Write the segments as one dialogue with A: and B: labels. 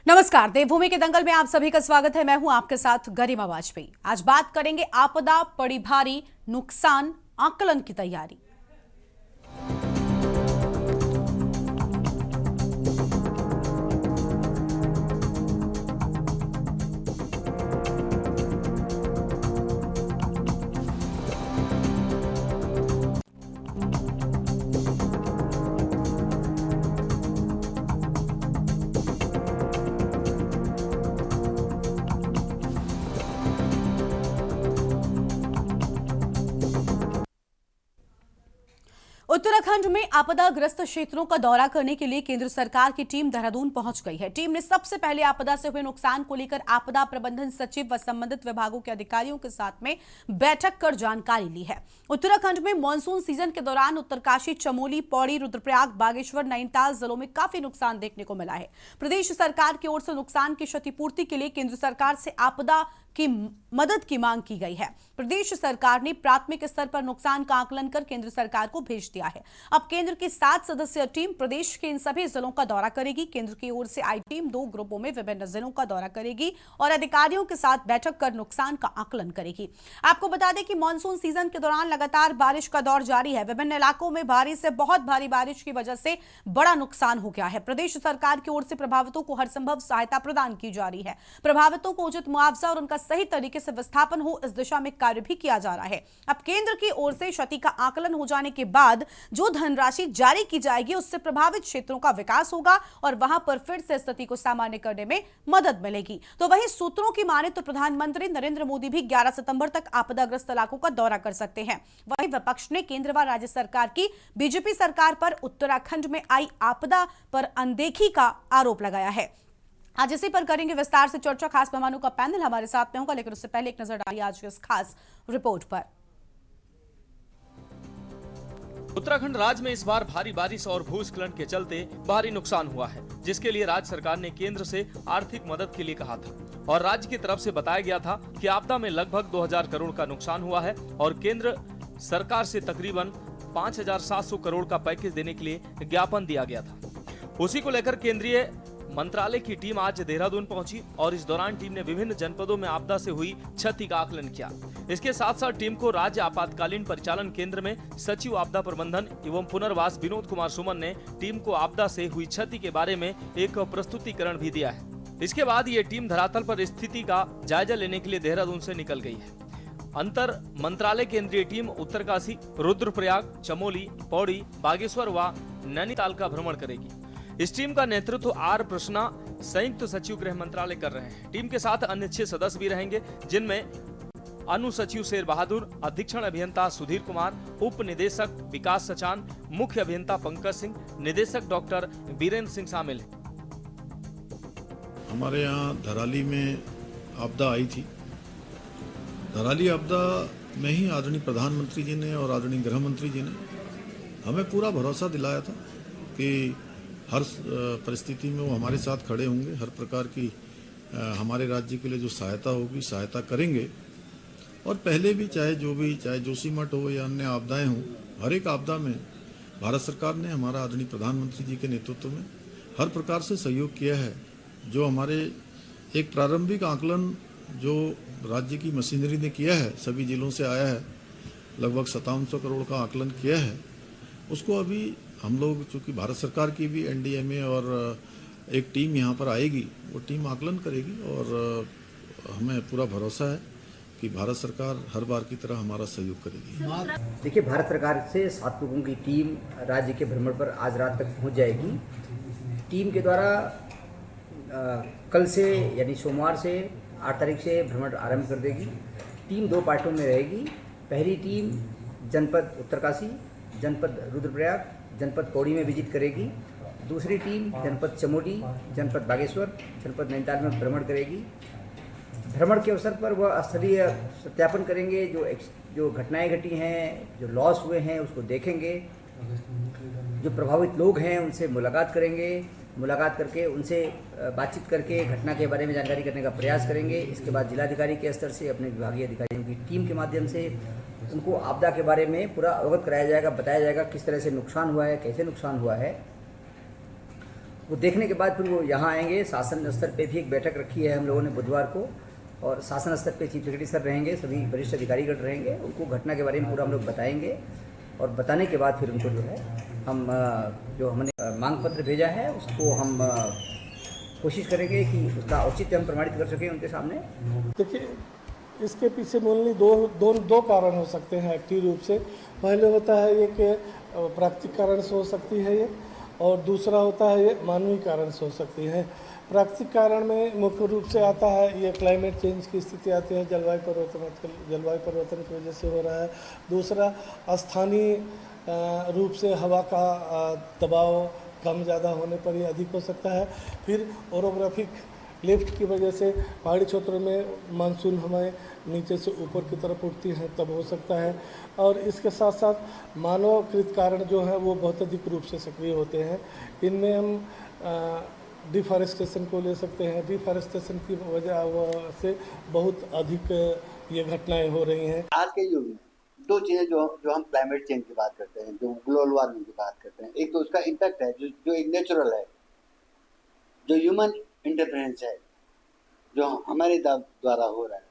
A: नमस्कार, देवभूमि के दंगल में आप सभी का स्वागत है। मैं हूं आपके साथ गरिमा वाजपेयी। आज बात करेंगे आपदा पड़ी भारी, नुकसान आकलन की तैयारी। उत्तराखंड में आपदाग्रस्त क्षेत्रों का दौरा करने के लिए केंद्र सरकार की टीम देहरादून पहुंच गई है। टीम ने सबसे पहले आपदा से हुए नुकसान को लेकर आपदा प्रबंधन सचिव व संबंधित विभागों के अधिकारियों के साथ में बैठक कर जानकारी ली है। उत्तराखंड में मानसून सीजन के दौरान उत्तरकाशी, चमोली, पौड़ी, रुद्रप्रयाग, बागेश्वर, नैनीताल जिलों में काफी नुकसान देखने को मिला है। प्रदेश सरकार की ओर से नुकसान की क्षतिपूर्ति के लिए केंद्र सरकार से आपदा की मदद की मांग की गई है। प्रदेश सरकार ने प्राथमिक स्तर पर नुकसान का आकलन कर केंद्र सरकार को भेज दिया है। अब केंद्र की 7 सदस्यीय टीम प्रदेश के इन सभी जिलों का दौरा करेगी। केंद्र की ओर से आई टीम 2 ग्रुपों में विभिन्न जिलों का दौरा करेगी और अधिकारियों के साथ बैठक कर नुकसान का आकलन करेगी। आपको बता दें कि मानसून सीजन के दौरान लगातार बारिश का दौर जारी है। विभिन्न इलाकों में भारी से बहुत भारी बारिश की वजह से बड़ा नुकसान हो गया है। प्रदेश सरकार की ओर से प्रभावितों को हर संभव सहायता प्रदान की जा रही है। प्रभावितों को उचित मुआवजा और उनका सही तरीके से विस्थापन हो, इस दिशा में कार्य भी किया जा रहा है। अब केंद्र की ओर से क्षति का आकलन हो जाने के बाद जो धनराशि जारी की जाएगी उससे प्रभावित क्षेत्रों का विकास होगा और वहां पर फिर से स्थिति को सामान्य करने में मदद मिलेगी। तो वहीं सूत्रों की माने तो प्रधानमंत्री नरेंद्र मोदी भी 11 सितंबर तक आपदाग्रस्त इलाकों का दौरा कर सकते हैं। वहीं विपक्ष ने केंद्र व राज्य सरकार की बीजेपी सरकार पर उत्तराखंड में आई आपदा पर अनदेखी का आरोप लगाया है। आज इसी पर करेंगे विस्तार से चर्चा। खास मेहमानों का पैनल हमारे साथ में होगा, लेकिन उससे पहले एक नजर डालिए आज की इस खास रिपोर्ट पर।
B: उत्तराखंड राज्य में इस बार भारी बारिश और भूस्खलन के चलते भारी नुकसान हुआ है, जिसके लिए राज्य सरकार ने केंद्र से आर्थिक मदद के लिए कहा था और राज्य की तरफ से बताया गया था कि आपदा में लगभग 2000 करोड़ का नुकसान हुआ है और केंद्र सरकार से तकरीबन 5700 करोड़ का पैकेज देने के लिए ज्ञापन दिया गया था। उसी को लेकर केंद्रीय मंत्रालय की टीम आज देहरादून पहुंची और इस दौरान टीम ने विभिन्न जनपदों में आपदा से हुई क्षति का आकलन किया। इसके साथ साथ टीम को राज्य आपातकालीन परिचालन केंद्र में सचिव आपदा प्रबंधन एवं पुनर्वास विनोद कुमार सुमन ने टीम को आपदा से हुई क्षति के बारे में एक प्रस्तुतिकरण भी दिया है। इसके बाद ये टीम धरातल पर स्थिति का जायजा लेने के लिए देहरादून से निकल गई है। अंतर मंत्रालय केंद्रीय टीम उत्तरकाशी, रुद्रप्रयाग, चमोली, पौड़ी, बागेश्वर व नैनीताल का भ्रमण करेगी। इस टीम का नेतृत्व आर प्रसन्ना, संयुक्त सचिव गृह मंत्रालय कर रहे हैं। टीम के साथ अन्य 6 सदस्य भी रहेंगे, जिनमें अनु सचिव शेर बहादुर, अधीक्षण अभियंता सुधीर कुमार, उप निदेशक विकास सचान, मुख्य अभियंता पंकज सिंह, निदेशक डॉक्टर बीरेंद्र सिंह शामिल हैं।
C: हमारे यहाँ धराली में आपदा आई थी। धराली आपदा में ही आदरणीय प्रधानमंत्री जी ने और आदरणीय गृह मंत्री जी ने हमें पूरा भरोसा दिलाया था कि हर परिस्थिति में वो हमारे साथ खड़े होंगे, हर प्रकार की हमारे राज्य के लिए जो सहायता होगी सहायता करेंगे। और पहले भी चाहे जोशीमठ हो या अन्य आपदाएं हों, हर एक आपदा में भारत सरकार ने हमारा आदरणीय प्रधानमंत्री जी के नेतृत्व में हर प्रकार से सहयोग किया है। जो हमारे एक प्रारंभिक आकलन जो राज्य की मशीनरी ने किया है, सभी जिलों से आया है, लगभग 5700 करोड़ का आकलन किया है। उसको अभी हम लोग, चूँकि भारत सरकार की भी एनडीएमए और एक टीम यहाँ पर आएगी, वो टीम आकलन करेगी और हमें पूरा भरोसा है कि भारत सरकार हर बार की तरह हमारा सहयोग करेगी।
D: देखिए, भारत सरकार से 7 लोगों की टीम राज्य के भ्रमण पर आज रात तक पहुँच जाएगी। टीम के द्वारा कल से यानी सोमवार से 8 तारीख से भ्रमण आरंभ कर देगी। टीम 2 पार्टों में रहेगी। पहली टीम जनपद उत्तरकाशी, जनपद रुद्रप्रयाग, जनपद पौड़ी में विजिट करेगी। दूसरी टीम जनपद चमोली, जनपद बागेश्वर, जनपद नैनीताल में भ्रमण करेगी। भ्रमण के अवसर पर वह स्थलीय सत्यापन करेंगे, जो घटनाएं घटी हैं, जो लॉस हुए हैं उसको देखेंगे। जो प्रभावित लोग हैं उनसे मुलाकात करेंगे। मुलाकात करके उनसे बातचीत करके घटना के बारे में जानकारी करने का प्रयास करेंगे। इसके बाद जिलाधिकारी के स्तर से अपने विभागीय अधिकारियों की टीम के माध्यम से उनको आपदा के बारे में पूरा अवगत कराया जाएगा, बताया जाएगा किस तरह से नुकसान हुआ है, कैसे नुकसान हुआ है। वो देखने के बाद फिर वो यहाँ आएंगे। शासन स्तर पे भी एक बैठक रखी है हम लोगों ने बुधवार को, और शासन स्तर पे चीफ सेक्रेटरी सर रहेंगे, सभी वरिष्ठ अधिकारीगण रहेंगे, उनको घटना के बारे में पूरा हम लोग बताएंगे, और बताने के बाद फिर उनको जो है हम जो हमने मांग पत्र भेजा है उसको हम कोशिश करेंगे कि उसका औचित्य हम प्रमाणित कर सकें उनके सामने।
E: देखिए, इसके पीछे मेनली दो कारण हो सकते हैं एक्टिव रूप से। पहले होता है ये कि प्राकृतिक कारण से हो सकती है ये, और दूसरा होता है ये मानवीय कारण से हो सकती है। प्राकृतिक कारण में मुख्य रूप से आता है ये क्लाइमेट चेंज की स्थिति आती है, जलवायु परिवर्तन की वजह से हो रहा है। दूसरा स्थानीय रूप से हवा का दबाव कम ज़्यादा होने पर ही अधिक हो सकता है। फिर ओरोग्राफिक लिफ्ट की वजह से पहाड़ी क्षेत्रों में मानसून हमें नीचे से ऊपर की तरफ उठती हैं तब हो सकता है। और इसके साथ साथ मानवकृत कारण जो हैं वो बहुत अधिक रूप से सक्रिय होते हैं। इनमें हम डिफॉरेस्टेशन को ले सकते हैं। डिफॉरेस्टेशन की वजह से बहुत अधिक ये घटनाएं हो रही हैं।
F: आज के युग में दो चीज़ें जो हम क्लाइमेट चेंज की बात करते हैं, जो ग्लोबल वार्मिंग की बात करते हैं, एक तो उसका इम्पैक्ट है जो एक नेचुरल है, जो ह्यूमन इंटरफेरेंस है, जो हमारे द्वारा हो रहा है,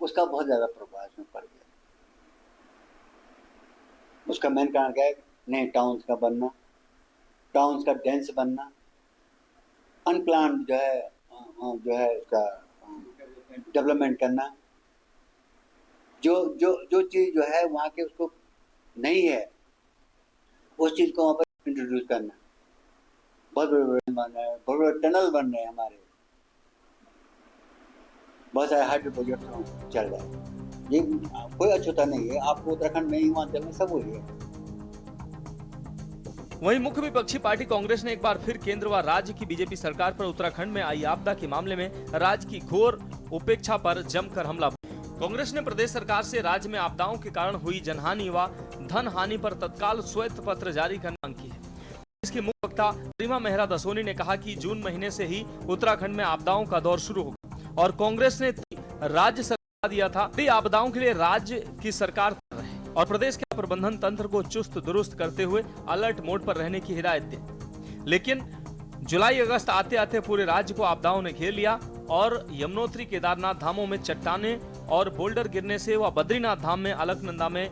F: उसका बहुत ज़्यादा प्रभाव इसमें पड़ गया। उसका मेन कारण क्या है? नए टाउन्स का बनना, टाउन्स का डेंस बनना, अनप्लान्ड जो है उसका डेवलपमेंट करना, जो चीज़ जो है वहाँ के उसको नहीं है उस चीज़ को वहाँ पर इंट्रोड्यूस करना। बहुत बड़े बन रहे हैं, बहुत बड़े टनल बन रहे हैं हमारे, बहुत सारे हाइड्रो प्रोजेक्ट चल रहे हैं। ये कोई अछूता नहीं है, आपको उत्तराखंड में, हिमाचल में सब हुई है।
B: वहीं मुख्य विपक्षी पार्टी कांग्रेस ने एक बार फिर केंद्र व राज्य की बीजेपी सरकार पर उत्तराखंड में आई आपदा के मामले में राज्य की घोर उपेक्षा पर जमकर हमला। कांग्रेस ने प्रदेश सरकार से राज्य में आपदाओं के कारण हुई जनहानि व धन हानि पर तत्काल श्वेत पत्र जारी करने की मांग की है। इसके मुख्य वक्ता गरिमा मेहरा दसोनी ने कहा कि जून महीने से ही उत्तराखंड में आपदाओं का दौर शुरू होगा और कांग्रेस ने राज्य सरकार दिया था। आपदाओं के लिए राज्य की सरकार कर रहे हैं और प्रदेश के प्रबंधन तंत्र को चुस्त दुरुस्त करते हुए अलर्ट मोड पर रहने की हिदायत दी। लेकिन जुलाई अगस्त आते आते पूरे राज्य को आपदाओं ने घेर लिया और यमुनोत्री केदारनाथ धामों में चट्टाने और बोल्डर गिरने से व बद्रीनाथ धाम में अलकनंदा में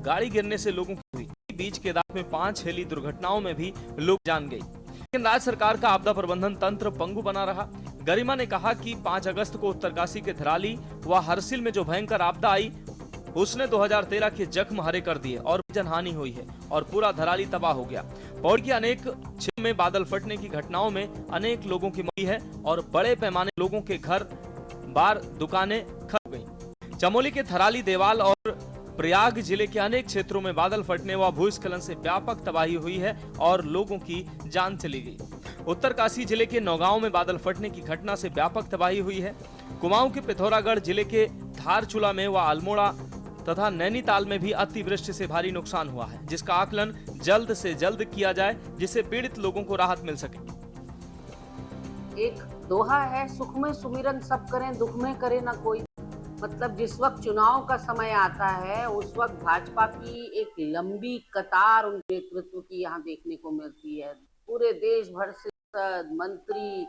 B: गाड़ी गिरने से लोगों की हुई। बीच केदार में 5 हेली दुर्घटनाओं में भी लोग जान गई। लेकिन राज्य सरकार का आपदा प्रबंधन तंत्र पंगु बना रहा। गरिमा ने कहा कि 5 अगस्त को उत्तरकाशी के धराली व हरसिल में जो भयंकर आपदा आई उसने 2013 के जख्म हरे कर दिए और जनहानि हुई है और पूरा धराली तबाह हो गया। पौड़ी के अनेक क्षेत्रों में बादल फटने की घटनाओं में अनेक लोगों की मौत है और बड़े पैमाने लोगों के घर बार दुकानें खत्म गई। चमोली के थराली देवाल और प्रयाग जिले के अनेक क्षेत्रों में बादल फटने व भूस्खलन से व्यापक तबाही हुई है और लोगों की जान चली गई। उत्तरकाशी जिले के नौगांव में बादल फटने की घटना से व्यापक तबाही हुई है। कुमाऊं के पिथौरागढ़ जिले के धारचूला में व अल्मोड़ा तथा नैनीताल में भी अतिवृष्टि से भारी नुकसान हुआ है, जिसका आकलन जल्द से जल्द किया जाए जिससे पीड़ित लोगों को राहत मिल सके।
G: एक दोहा है, सुख में सुमिरन सब करें, दुख में करे ना कोई। मतलब जिस वक्त चुनाव का समय आता है उस वक्त भाजपा की एक लंबी कतार उनके नेतृत्व की यहाँ देखने को मिलती है। पूरे देश भर से मंत्री,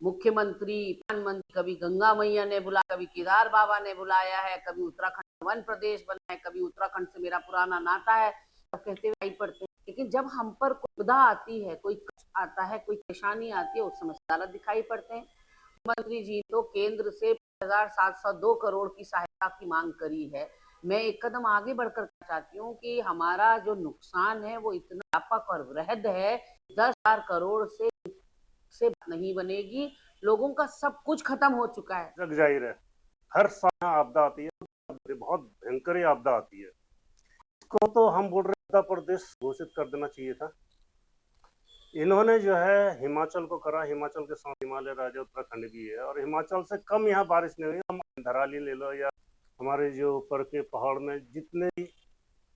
G: मुख्यमंत्री, प्रधानमंत्री, कभी गंगा मैया ने बुलाया, कभी केदार बाबा ने बुलाया है, कभी उत्तराखंड वन प्रदेश बना है, कभी उत्तराखंड से मेरा पुराना नाता है, सब कहते हुए आई पड़ते हैं। लेकिन जब हम पर कोई आपदा आती है, कोई कष्ट आता है, कोई परेशानी आती है, उस समय हालात दिखाई पड़ते हैं। मुख्यमंत्री जी तो केंद्र से 5702 करोड़ की सहायता की मांग करी है। मैं एक कदम आगे बढ़कर चाहती हूँ कि हमारा जो नुकसान है वो इतना व्यापक और वृहद है, 10,000 करोड़ से नहीं बनेगी। लोगों का सब कुछ खत्म हो चुका है।
H: जग जाहिर है, हर साल आपदा आती है, बहुत भयंकर आपदा आती है। इसको तो हम बोल रहे हैं प्रदेश घोषित कर देना चाहिए था। इन्होंने जो है हिमाचल को करा, हिमाचल के साथ हिमालय राज्य उत्तराखंड भी है और हिमाचल से कम यहाँ बारिश नहीं हुई। हम धराली ले लो या हमारे जो ऊपर के पहाड़ में जितने भी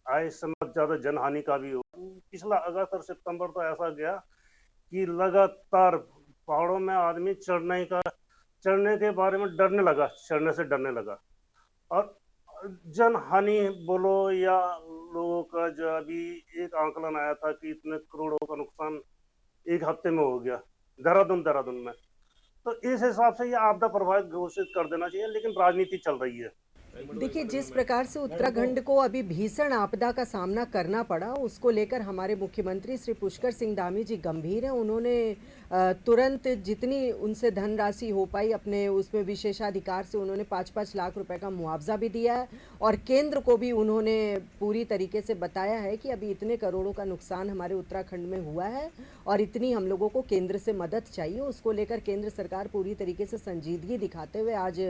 H: आए, समय ज्यादा जनहानि का भी हो। पिछला अगस्त और सितंबर तो ऐसा गया कि लगातार पहाड़ों में आदमी चढ़ने के बारे में डरने लगा, चढ़ने से डरने लगा। और जनहानि बोलो या लोगों का जो अभी एक आंकलन आया था कि इतने करोड़ों का नुकसान एक हफ्ते में हो गया देहरादून में। तो इस हिसाब से ये आपदा प्रभावित घोषित कर देना चाहिए, लेकिन राजनीति चल रही है।
I: देखिए, जिस प्रकार से उत्तराखंड को अभी भीषण आपदा का सामना करना पड़ा, उसको लेकर हमारे मुख्यमंत्री श्री पुष्कर सिंह धामी जी गंभीर हैं। उन्होंने तुरंत जितनी उनसे धनराशि हो पाई अपने उसमें विशेषाधिकार से उन्होंने 5-5 लाख रुपए का मुआवजा भी दिया है, और केंद्र को भी उन्होंने पूरी तरीके से बताया है कि अभी इतने करोड़ों का नुकसान हमारे उत्तराखंड में हुआ है और इतनी हम लोगों को केंद्र से मदद चाहिए। उसको लेकर केंद्र सरकार पूरी तरीके से संजीदगी दिखाते हुए आज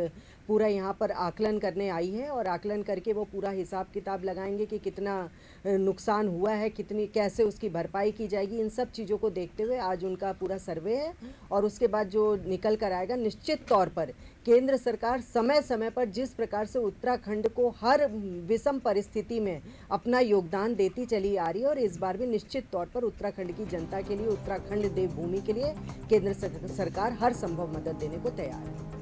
I: पूरा यहाँ पर आकलन करने आई है, और आकलन करके वो पूरा हिसाब किताब लगाएंगे कि कितना नुकसान हुआ है, कितनी कैसे उसकी भरपाई की जाएगी। इन सब चीज़ों को देखते हुए आज उनका पूरा सर्वे है, और उसके बाद जो निकल कर आएगा, निश्चित तौर पर केंद्र सरकार समय समय पर जिस प्रकार से उत्तराखंड को हर विषम परिस्थिति में अपना योगदान देती चली आ रही है, और इस बार भी निश्चित तौर पर उत्तराखंड की जनता के लिए, उत्तराखंड देवभूमि के लिए केंद्र सरकार हर संभव मदद देने को तैयार है।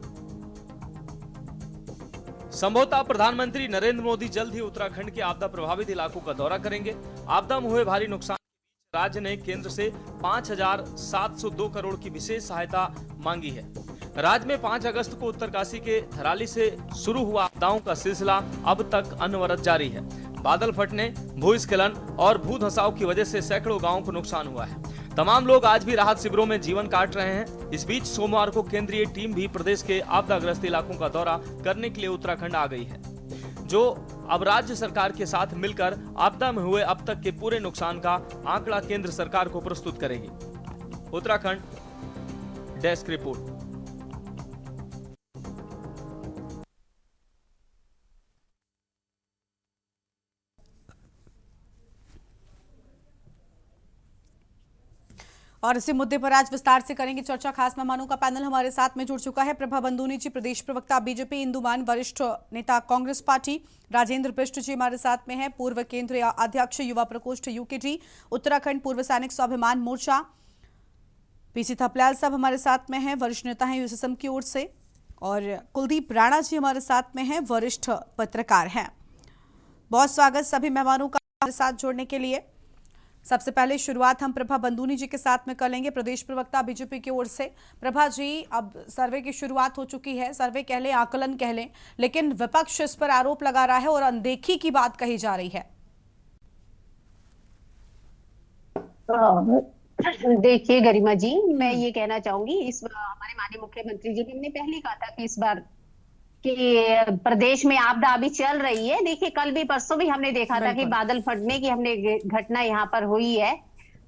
B: संभवतः प्रधानमंत्री नरेंद्र मोदी जल्द ही उत्तराखंड के आपदा प्रभावित इलाकों का दौरा करेंगे। आपदा में हुए भारी नुकसान के बीच राज्य ने केंद्र से 5,702 करोड़ की विशेष सहायता मांगी है। राज्य में 5 अगस्त को उत्तरकाशी के थराली से शुरू हुआ आपदाओं का सिलसिला अब तक अनवरत जारी है। बादल फटने, भूस्खलन और भू धंसाव की वजह से सैकड़ों गांवों को नुकसान हुआ है। तमाम लोग आज भी राहत शिविरों में जीवन काट रहे हैं। इस बीच सोमवार को केंद्रीय टीम भी प्रदेश के आपदाग्रस्त इलाकों का दौरा करने के लिए उत्तराखंड आ गई है, जो अब राज्य सरकार के साथ मिलकर आपदा में हुए अब तक के पूरे नुकसान का आंकड़ा केंद्र सरकार को प्रस्तुत करेगी। Uttarakhand desk report.
A: और इसी मुद्दे पर आज विस्तार से करेंगे चर्चा। खास मेहमानों का पैनल हमारे साथ में जुड़ चुका है। प्रभा बंदूनी जी, प्रदेश प्रवक्ता बीजेपी इंदुमान, वरिष्ठ नेता कांग्रेस पार्टी। राजेंद्र बिष्ट जी हमारे साथ में हैं, पूर्व केंद्रीय अध्यक्ष युवा प्रकोष्ठ यूकेटी उत्तराखंड, पूर्व सैनिक स्वाभिमान मोर्चा। पीसी थपलियाल साहब हमारे साथ में हैं, वरिष्ठ नेता हैं यूएसएसएम की ओर से। और कुलदीप राणा जी हमारे साथ में हैं, वरिष्ठ पत्रकार हैं। बहुत स्वागत सभी मेहमानों का हमारे साथ जोड़ने के लिए। सबसे पहले शुरुआत हम प्रभा बंदूनी जी के साथ में कर लेंगे, प्रदेश प्रवक्ता बीजेपी की ओर से। प्रभा जी, अब सर्वे की शुरुआत हो चुकी है, सर्वे कह लें, आकलन कह लें, लेकिन विपक्ष इस पर आरोप लगा रहा है और अनदेखी की बात कही जा रही है।
J: देखिए गरिमा जी, मैं ये कहना चाहूंगी, इस हमारे माननीय मुख्यमंत्री जी ने हमने पहले कहा था कि इस बार कि प्रदेश में आपदा अभी चल रही है। देखिए, कल भी परसों भी हमने देखा था कि बादल फटने की हमने घटना यहाँ पर हुई है।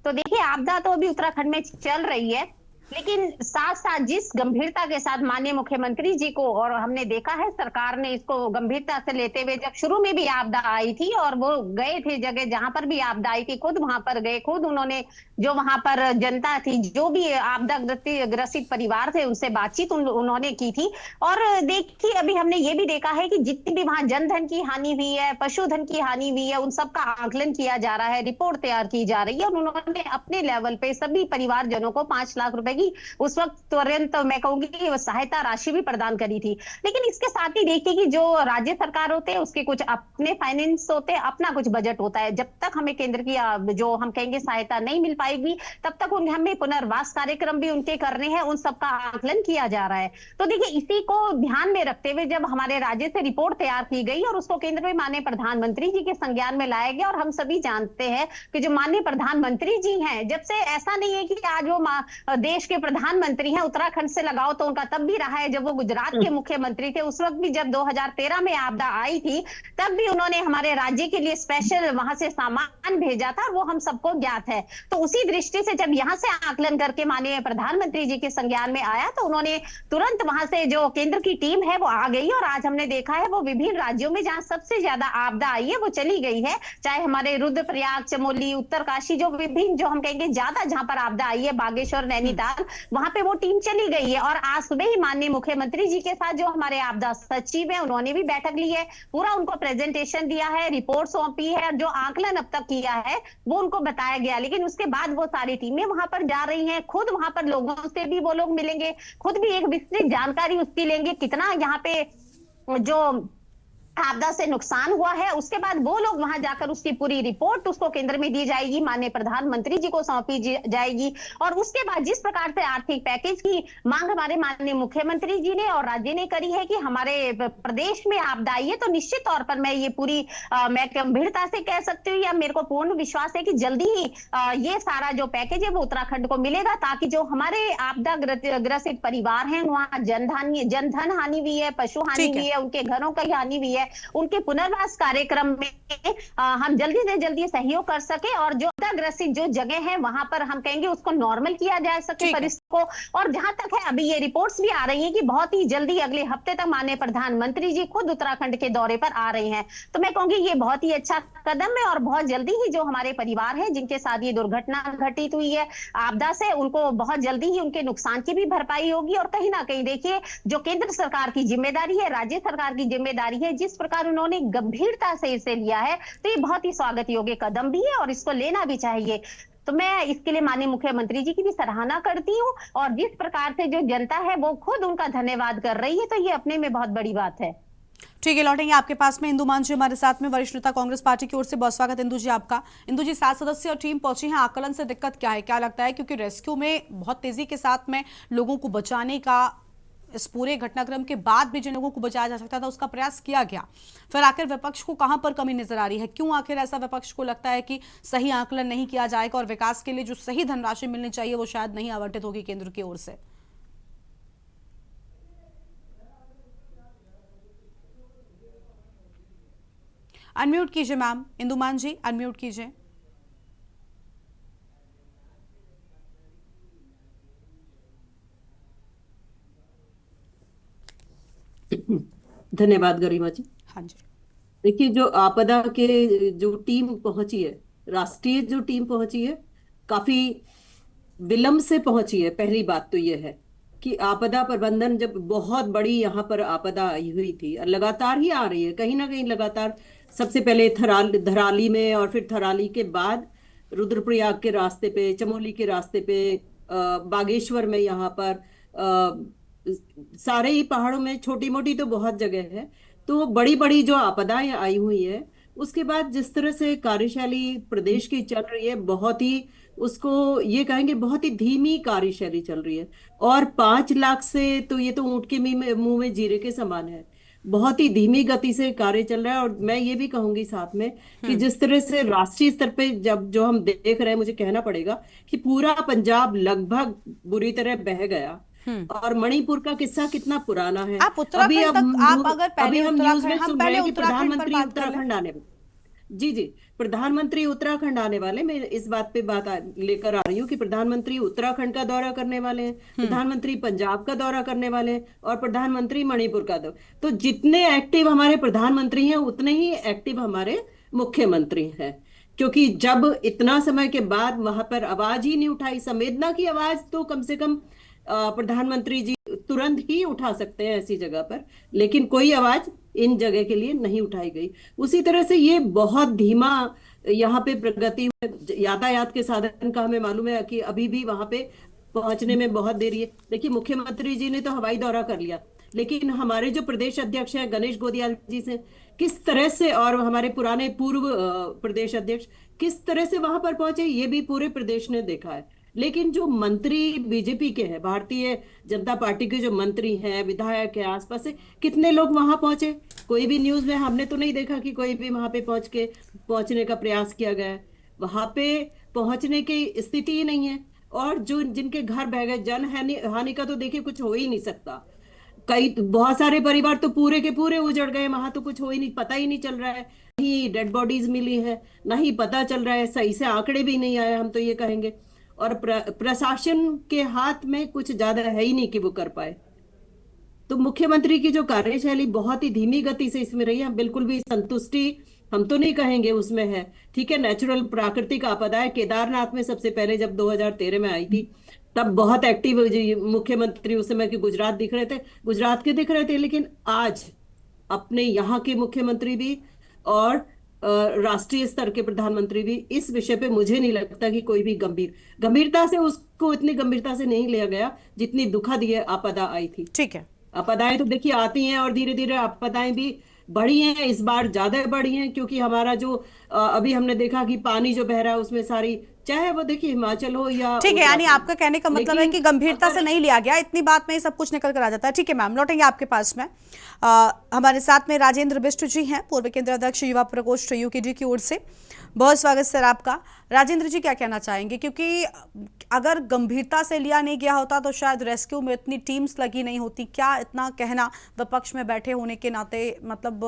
J: तो देखिए, आपदा तो अभी उत्तराखंड में चल रही है, लेकिन साथ साथ जिस गंभीरता के साथ माननीय मुख्यमंत्री जी को, और हमने देखा है सरकार ने इसको गंभीरता से लेते हुए, जब शुरू में भी आपदा आई थी और वो गए थे जगह जहां पर भी आपदा आई थी, खुद वहां पर गए, खुद उन्होंने जो वहां पर जनता थी, जो भी आपदा ग्रसित परिवार थे, उनसे बातचीत उन्होंने की थी। और देखिए, अभी हमने ये भी देखा है कि जितनी भी वहां जनधन की हानि हुई है, पशुधन की हानि हुई है, उन सबका आकलन किया जा रहा है, रिपोर्ट तैयार की जा रही है, और उन्होंने अपने लेवल पे सभी परिवारजनों को 5 लाख रुपए की उस वक्त तुरंत मैं कहूंगी कि सहायता राशि भी प्रदान करी थी। लेकिन इसके साथ ही देखिए कि जो राज्य सरकार होते हैं उसके कुछ अपने फाइनेंस होते हैं, अपना कुछ बजट होता है। जब तक हमें केंद्र की जो हम कहेंगे सहायता नहीं मिल पाएगी, तब तक हमें पुनर्वास कार्यक्रम भी उनके करने हैं, उन सबका आकलन किया जा रहा है। तो देखिए, इसी को ध्यान में रखते हुए जब हमारे राज्य से रिपोर्ट तैयार की गई और उसको केंद्र में माननीय प्रधानमंत्री जी के संज्ञान में लाया गया, और हम सभी जानते हैं कि जो माननीय प्रधानमंत्री जी हैं, जब से ऐसा नहीं है कि आज वो देश के प्रधानमंत्री हैं, उत्तराखंड से लगाओ तो उनका तब भी रहा है जब वो गुजरात के मुख्यमंत्री थे। उस वक्त भी जब 2013 में आपदा आई थी, तब भी उन्होंने हमारे राज्य के लिए स्पेशल वहां से सामान भेजा था, वो हम सबको ज्ञात है। तो उसी दृष्टि से जब यहाँ से आकलन करके माननीय प्रधानमंत्री जी के संज्ञान में आया, तो उन्होंने तुरंत वहां से जो केंद्र की टीम है वो आ गई, और आज हमने देखा है वो विभिन्न राज्यों में जहां सबसे ज्यादा आपदा आई है वो चली गई है, चाहे हमारे रुद्रप्रयाग, चमोली, उत्तरकाशी, जो विभिन्न जो हम कहेंगे ज्यादा जहां पर आपदा आई है, बागेश्वर, नैनीताल, वहां पे वो टीम चली गई है। और आज सुबह ही माननीय मुख्यमंत्री जी के साथ जो हमारे आपदा सचिव है, उन्होंने भी बैठक ली है, पूरा उनको प्रेजेंटेशन दिया है, रिपोर्ट सौंपी है, जो आकलन अब तक किया है वो उनको बताया गया। लेकिन उसके बाद वो सारी टीमें वहां पर जा रही हैं, खुद वहां पर लोगों से भी वो लोग मिलेंगे, खुद भी एक विस्तृत जानकारी उसकी लेंगे, कितना यहाँ पे जो आपदा से नुकसान हुआ है, उसके बाद वो लोग वहां जाकर उसकी पूरी रिपोर्ट उसको केंद्र में दी जाएगी, माननीय प्रधानमंत्री जी को सौंपी जाएगी। और उसके बाद जिस प्रकार से आर्थिक पैकेज की मांग हमारे माननीय मुख्यमंत्री जी ने और राज्य ने करी है कि हमारे प्रदेश में आपदा आई है, तो निश्चित तौर पर मैं ये पूरी मैं गंभीरता से कह सकती हूँ, या मेरे को पूर्ण विश्वास है कि जल्दी ही ये सारा जो पैकेज है वो उत्तराखंड को मिलेगा, ताकि जो हमारे आपदा ग्रसित परिवार हैं वहां जनधन हानि हुई है, पशु हानि हुई है, उनके घरों की हानि हुई है, उनके पुनर्वास कार्यक्रम में हम जल्दी से जल्दी सहयोग कर सके और जो आपदाग्रसित जो जगह है वहां पर हम कहेंगे उसको नॉर्मल किया जा सके परिस्थिति को। और जहां तक है अभी ये रिपोर्ट्स भी आ रही है कि बहुत ही जल्दी अगले हफ्ते तक माननीय प्रधानमंत्री जी खुद उत्तराखंड के दौरे पर आ रहे हैं, तो मैं कहूंगी ये बहुत ही अच्छा कदम है और बहुत जल्दी ही जो हमारे परिवार है जिनके साथ ये दुर्घटना घटित हुई है आपदा से, उनको बहुत जल्दी ही उनके नुकसान की भी भरपाई होगी। और कहीं ना कहीं देखिए जो केंद्र सरकार की जिम्मेदारी है, राज्य सरकार की जिम्मेदारी है, जिस प्रकार उन्होंने गंभीरता से इसे लिया है, तो ये बहुत ही स्वागत योग्य कदम भी है और इसको लेना भी चाहिए। तो मैं इसके लिए माननीय मुख्यमंत्री जी की भी सराहना करती हूँ और जिस प्रकार से जो जनता है वो खुद उनका धन्यवाद कर रही है, तो ये अपने में बहुत बड़ी बात है।
A: ठीक है, लौटेंगे आपके पास में। इंदु मान जी हमारे साथ में, वरिष्ठ नेता कांग्रेस पार्टी की ओर से। बहुत स्वागत इंदु जी आपका। इंदु जी, 7 सदस्यीय टीम पहुंची है, आकलन से दिक्कत क्या है, क्या लगता है? क्योंकि रेस्क्यू में बहुत तेजी के साथ में लोगों को बचाने का, इस पूरे घटनाक्रम के बाद भी जिन लोगों को बचाया जा सकता था उसका प्रयास किया गया, फिर आखिर विपक्ष को कहां पर कमी नजर आ रही है? क्यों आखिर ऐसा विपक्ष को लगता है कि सही आकलन नहीं किया जाएगा और विकास के लिए जो सही धनराशि मिलनी चाहिए वो शायद नहीं आवंटित होगी केंद्र की ओर से? अनम्यूट कीजिए मैम, इंदुमान जी अनम्यूट कीजिए।
K: धन्यवाद गरिमा जी।
A: हाँ जी,
K: देखिए जो आपदा के जो टीम पहुंची है, राष्ट्रीय जो टीम पहुंची है, काफी विलंब से पहुंची है। पहली बात तो यह है कि आपदा प्रबंधन, जब बहुत बड़ी यहाँ पर आपदा आई हुई थी, लगातार ही आ रही है, कहीं ना कहीं लगातार, सबसे पहले धराली में और फिर थराली के बाद रुद्रप्रयाग के रास्ते पे, चमोली के रास्ते पे, बागेश्वर में, यहाँ पर सारे ही पहाड़ों में, छोटी मोटी तो बहुत जगह है। तो बड़ी बड़ी जो आपदाएं आई हुई है, उसके बाद जिस तरह से कार्यशैली प्रदेश की चल रही है, बहुत ही, उसको ये कहेंगे बहुत ही धीमी कार्यशैली चल रही है। और 5 लाख से तो ये तो ऊंट के मुंह में जीरे के समान है, बहुत ही धीमी गति से कार्य चल रहा है। और मैं ये भी कहूंगी साथ में कि जिस तरह से राष्ट्रीय स्तर पे जब जो हम देख रहे हैं, मुझे कहना पड़ेगा कि पूरा पंजाब लगभग बुरी तरह बह गया। और मणिपुर का किस्सा कितना पुराना है।
A: आप उत्तराखंड तक, आप अगर पहले
K: हम न्यूज में
A: हम
K: सुन
A: पहले
K: रहे हैं कि
A: उत्तराखंड पर
K: प्रधानमंत्री
A: बात कर लें।
K: उत्तराखंड आने, जी प्रधानमंत्री उत्तराखंड आने वाले, मैं इस बात पे बात लेकर आ रही हूँ कि प्रधानमंत्री उत्तराखंड का दौरा करने वाले हैं, प्रधानमंत्री पंजाब का दौरा करने वाले हैं और प्रधानमंत्री मणिपुर का दौरा। तो जितने एक्टिव हमारे प्रधानमंत्री हैं उतने ही एक्टिव हमारे मुख्यमंत्री हैं, क्योंकि जब इतना समय के बाद वहां पर आवाज ही नहीं उठाई, संवेदना की आवाज तो कम से कम प्रधानमंत्री जी तुरंत ही उठा सकते हैं ऐसी जगह पर, लेकिन कोई आवाज इन जगह के लिए नहीं उठाई गई। उसी तरह से ये बहुत धीमा यहाँ पे प्रगति, यातायात के साधन का हमें मालूम है कि अभी भी वहां पे पहुंचने में बहुत देरी है। देखिए मुख्यमंत्री जी ने तो हवाई दौरा कर लिया, लेकिन हमारे जो प्रदेश अध्यक्ष हैं गणेश गोदियाल जी से किस तरह से, और हमारे पुराने पूर्व प्रदेश अध्यक्ष किस तरह से वहां पर पहुंचे, ये भी पूरे प्रदेश ने देखा है। लेकिन जो मंत्री बीजेपी के हैं, भारतीय जनता पार्टी के जो मंत्री हैं, विधायक हैं, आसपास से कितने लोग वहां पहुंचे? कोई भी न्यूज में हमने तो नहीं देखा कि कोई भी वहां पे पहुंचने का प्रयास किया गया है। वहां पे पहुंचने की स्थिति ही नहीं है। और जो जिनके घर बह गए, जन हानि का तो देखिए कुछ हो ही नहीं सकता। बहुत सारे परिवार तो पूरे के पूरे उजड़ गए, वहां तो कुछ हो ही नहीं, पता ही नहीं चल रहा है, नहीं डेड बॉडीज मिली है, ना ही पता चल रहा है, सही से आंकड़े भी नहीं आए, हम तो ये कहेंगे। और प्रशासन के हाथ में कुछ ज्यादा है ही नहीं कि वो कर पाए। तो मुख्यमंत्री की जो कार्यशैली बहुत ही धीमी गति से इसमें रही है, बिल्कुल भी संतुष्टि हम तो नहीं कहेंगे उसमें है। ठीक है, नेचुरल प्राकृतिक आपदा है। केदारनाथ में सबसे पहले जब 2013 में आई थी, तब बहुत एक्टिव मुख्यमंत्री उस समय के गुजरात दिख रहे थे, लेकिन आज अपने यहाँ के मुख्यमंत्री भी और राष्ट्रीय स्तर के प्रधानमंत्री भी इस विषय पे मुझे नहीं लगता कि कोई भी गंभीरता से, उसको इतनी गंभीरता से नहीं लिया गया जितनी दुखद ये आपदा आई थी।
A: ठीक है,
K: आपदाएं तो देखिए आती हैं और धीरे धीरे आपदाएं भी बढ़ी हैं, इस बार ज्यादा बढ़ी हैं, क्योंकि हमारा जो अभी हमने देखा कि पानी जो बह रहा है उसमें सारी, चाहे वो देखिए हिमाचल हो या
A: ठीक है, यानी
K: उत्तराखंड।
A: आपका कहने का मतलब है कि
K: लेकिन
A: गंभीरता से
K: अगर
A: नहीं लिया गया, इतनी बात में ही सब कुछ निकल कर आ जाता है। ठीक है मैम, लौटेंगे आपके पास में। हमारे साथ में राजेंद्र बिष्ट जी हैं, पूर्व केंद्र अध्यक्ष युवा प्रकोष्ठ यूकेडी की ओर से। बहुत स्वागत सर आपका। राजेंद्र जी क्या कहना चाहेंगे, क्योंकि अगर गंभीरता से लिया नहीं गया होता तो शायद रेस्क्यू में इतनी टीम्स लगी नहीं होती, क्या इतना कहना विपक्ष में बैठे होने के नाते मतलब